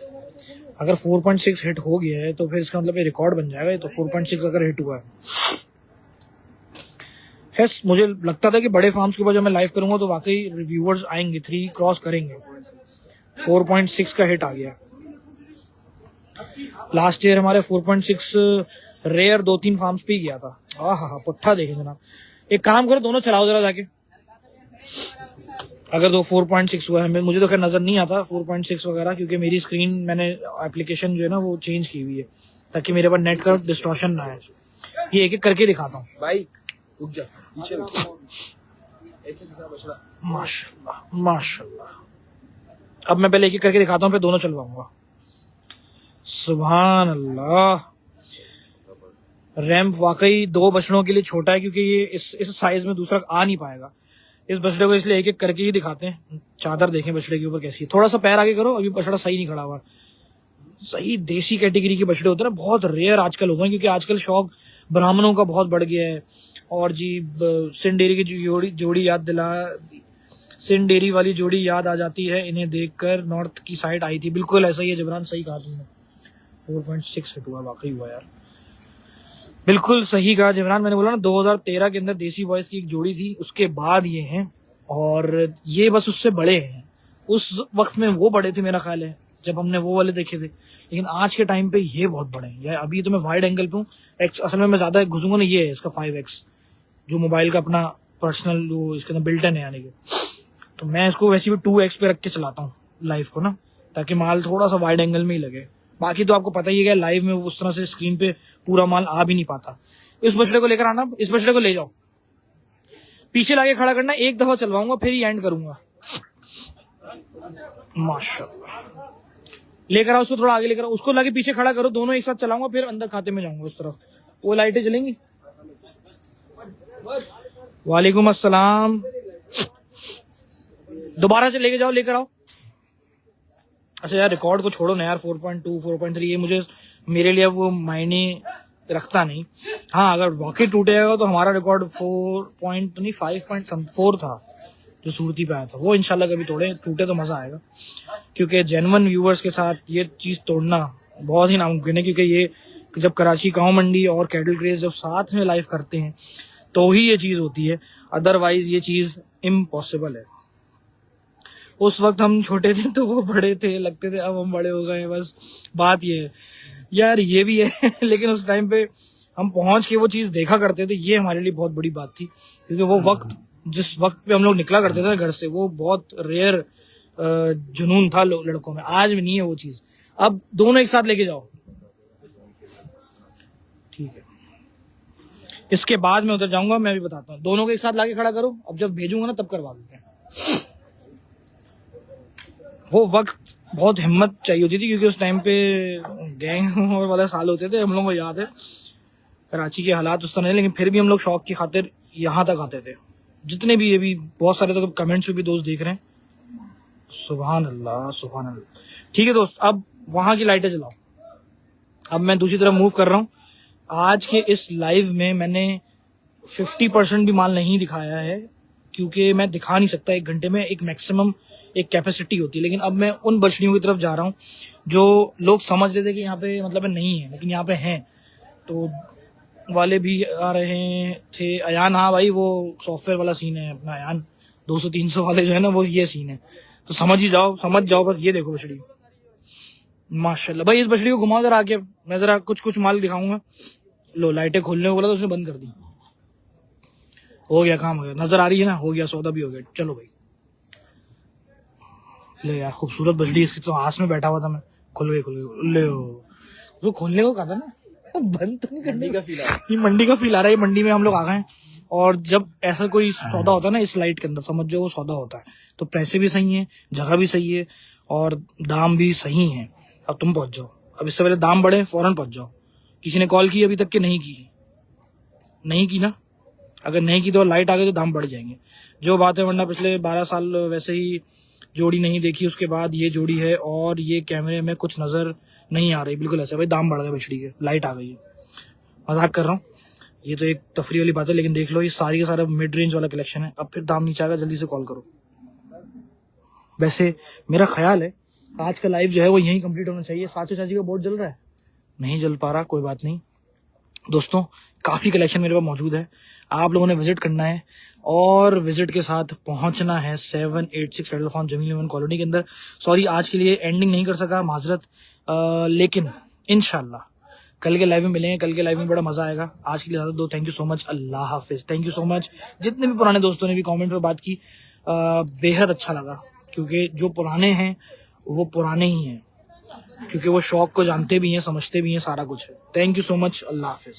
अगर 4.6 हिट हो गया है तो फिर इसका मतलब ये रिकॉर्ड बन जाएगा। ये तो 4.6 अगर हिट हुआ है। मुझे लगता था कि बड़े फार्म्स के ऊपर जब मैं लाइव करूंगा तो वाकई रिव्यूअर्स आएंगे, 3 क्रॉस करेंगे। 4.6 का हिट आ गया। लास्ट ईयर हमारे 4.6 रेयर 2-3 फार्म्स पे गया था। आहा, पुट्ठा देखे जनाब। एक काम करो, दोनों चलाओ जरा जाके। अगर तो 4.6 हुआ है, मुझे तो खैर नजर नहीं आता 4.6 वगैरह, क्योंकि मेरी स्क्रीन मैंने एप्लीकेशन जो है ना वो चेंज की हुई है ताकि मेरे पास नेट का डिस्टॉर्शन ना आए। ये एक एक करके दिखाता हूँ। भाई रुक जा, पीछे रुक। ऐसे दिखा बछड़ा। माशाल्लाह माशाल्लाह। अब मैं पहले एक एक करके दिखाता हूँ, फिर दोनों चलवाऊंगा। सुभान अल्लाह। रैम्प वाकई 2 बछड़ों के लिए छोटा है, क्योंकि ये इस साइज में दूसरा आ नहीं पाएगा इस बछड़े को, इसलिए एक एक करके ही दिखाते हैं। चादर देखें बछड़े के ऊपर कैसी है। थोड़ा सा पैर आगे करो, अभी बछड़ा सही नहीं खड़ा हुआ। सही देसी कैटेगरी के बछड़े होते हैं ना, बहुत रेयर आजकल हो गए, क्योंकि आजकल शौक ब्राह्मणों का बहुत बढ़ गया है। और जी सिंध डेयरी की जोड़ी याद दिला, सिंध डेयरी वाली जोड़ी याद आ जाती है इन्हें देखकर, नॉर्थ की साइड आई थी। बिल्कुल ऐसा ही है जबरान, सही कहा तुमने। 4.6 हिट हुआ, वाकई हुआ यार, बिल्कुल सही कहा जबरान। मैंने बोला ना 2013 के अंदर देसी बॉयज की एक जोड़ी थी, उसके बाद ये हैं, और ये बस उससे बड़े हैं। उस वक्त में वो बड़े थे मेरा ख्याल है जब हमने वो वाले देखे थे, लेकिन आज के टाइम पे ये बहुत बड़े हैं यार। अभी तो मैं वाइड एंगल पे हूँ, असल में मैं ज्यादा घुसूंगा ना। ये है इसका 5x जो मोबाइल का अपना पर्सनल जो इसके अंदर बिल्ट है यानी कि, तो मैं इसको वैसे भी 2x पे रख के चलाता हूँ लाइव को ना, ताकि माल थोड़ा सा वाइड एंगल में ही लगे। बाकी तो आपको पता ही है लाइव में उस तरह से स्क्रीन पे पूरा माल आ भी नहीं पाता। इस बछड़े को लेकर आना, इस बछड़े को ले जाओ, पीछे लाके खड़ा करना, एक दफा चलवाऊंगा फिर ही एंड करूंगा। माशाल्लाह। लेकर आओ उसको, थोड़ा आगे लेकर आओ उसको, लाके पीछे खड़ा करो, दोनों एक साथ चलाऊंगा, फिर अंदर खाते में जाऊंगा उस तरफ। वो लाइटें जलेंगी। वालेकुम अस्सलाम। दोबारा से लेके जाओ, लेकर आओ। अच्छा यार रिकॉर्ड को छोड़ो ना यार, 4.2 4.3 ये मुझे मेरे लिए वो मायने रखता नहीं। हाँ अगर वाकई टूटेगा तो हमारा रिकॉर्ड 5.4 था जो सूरती पे आया था, वो इंशाल्लाह कभी टूटे तो मजा आएगा, क्योंकि जेन्युइन व्यूअर्स के साथ ये चीज तोड़ना बहुत ही नामुमकिन है। क्योंकि ये जब कराची काऊ मंडी और कैटल क्रेज जब साथ में लाइव करते हैं तो ही ये चीज होती है, अदरवाइज ये चीज इम्पॉसिबल है। उस वक्त हम छोटे थे तो वो बड़े थे लगते थे, अब हम बड़े हो गए हैं, बस बात ये है यार, ये भी है लेकिन उस टाइम पे हम पहुंच के वो चीज देखा करते थे, ये हमारे लिए बहुत बड़ी बात थी। क्योंकि वो वक्त जिस वक्त पे हम लोग निकला करते थे घर से, वो बहुत रेयर जुनून था लड़कों में, आज भी नहीं है वो चीज। अब दोनों एक साथ लेके जाओ, ठीक है। इसके बाद मैं उधर जाऊंगा, मैं भी बताता हूँ। दोनों को एक साथ लाके खड़ा करो, अब जब भेजूंगा ना तब करवा देते हैं। वो वक्त बहुत हिम्मत चाहिए होती थी, क्योंकि उस टाइम पे गैंग और वाले साल होते थे, हम लोगों को याद है। कराची के हालात उस तरह नहीं, लेकिन फिर भी हम लोग शौक की खातिर यहाँ तक आते थे। जितने भी, ये भी बहुत सारे तो कमेंट्स पे भी दोस्त देख रहे हैं। सुभान अल्लाह सुभान अल्लाह। ठीक है दोस्त, अब वहां की लाइटें जलाओ। अब मैं दूसरी तरफ मूव कर रहा हूँ। आज के इस लाइव में मैंने 50% भी माल नहीं दिखाया है, क्योंकि मैं दिखा नहीं सकता। 1 घंटे में एक मैक्सिमम एक कैपेसिटी होती है। लेकिन अब मैं उन बछड़ियों की तरफ जा रहा हूँ जो लोग समझ रहे थे कि यहाँ पे मतलब नहीं है, लेकिन यहाँ पे हैं। तो वाले भी आ रहे थे। अयान, हाँ भाई वो सॉफ्टवेयर वाला सीन है अपना अयान, 200-300 वाले जो है ना, वो ये सीन है। तो समझ ही जाओ, समझ जाओ बस। ये देखो बछड़ी, माशाल्लाह भाई। इस बछड़ी को घुमाओ जरा आके, मैं जरा कुछ माल दिखाऊंगा। लो लाइटें खोलने को बोला तो उसने बंद कर दी। हो गया काम, हो गया। नजर आ रही है ना, हो गया, सौदा भी हो गया। चलो भाई, ले यार खूबसूरत बछड़ी, इसकी तो आस में बैठा हुआ था मैं। खुल गई ले। तो खोलने को कहा था ना, बंद तो नहीं करने का फील आ रहा है। ये मंडी का फील आ रहा है। मंडी में हम लोग आ गए हैं, और जब ऐसा कोई सौदा होता है ना इस लाइट के अंदर, समझ जाओ वो सौदा होता है। तो पैसे भी सही हैं, जगह भी सही है, और दाम भी सही है। अब तुम पहुंच जाओ। अब इससे पहले दाम बढ़े फौरन पहुंच जाओ। किसी ने कॉल की अभी तक कि नहीं की ना? अगर नहीं की तो लाइट आ गई तो दाम बढ़ जाएंगे, जो बात है। वरना पिछले 12 साल वैसे ही जोड़ी नहीं देखी, उसके बाद ये जोड़ी है, और ये कैमरे में कुछ नजर नहीं आ रही। बिल्कुल ऐसा भाई, दाम बढ़ गए बछड़ी के, लाइट आ गई है। मजाक कर रहा हूँ, ये तो एक तफरी वाली बात है। लेकिन देख लो, ये सारी का सारा मिड रेंज वाला कलेक्शन है। अब फिर दाम नीचे आएगा, जल्दी से कॉल करो। वैसे मेरा ख्याल है आज का लाइव जो है वो यहीं कंप्लीट होना चाहिए। साचो चाची का बोर्ड जल रहा है, नहीं जल पा रहा, कोई बात नहीं दोस्तों। काफी कलेक्शन मेरे पास मौजूद है, आप लोगों ने विजिट करना है, और विजिट के साथ पहुंचना है 786 रेडल फार्म जमील लेमन कॉलोनी के अंदर। सॉरी आज के लिए एंडिंग नहीं कर सका, माजरत। लेकिन इंशाल्लाह कल के लाइव में मिलेंगे। कल के लाइव में बड़ा मजा आएगा। आज के लिए ज़्यादा दो। Thank you so much, Allah Hafiz. Thank you so much जितने भी पुराने दोस्तों ने भी कमेंट पर बात की, बेहद अच्छा लगा, क्योंकि जो पुराने हैं वो पुराने ही हैं, क्योंकि वो शौक को जानते भी हैं, समझते भी हैं, सारा कुछ है। Thank you so much. Allah Hafiz.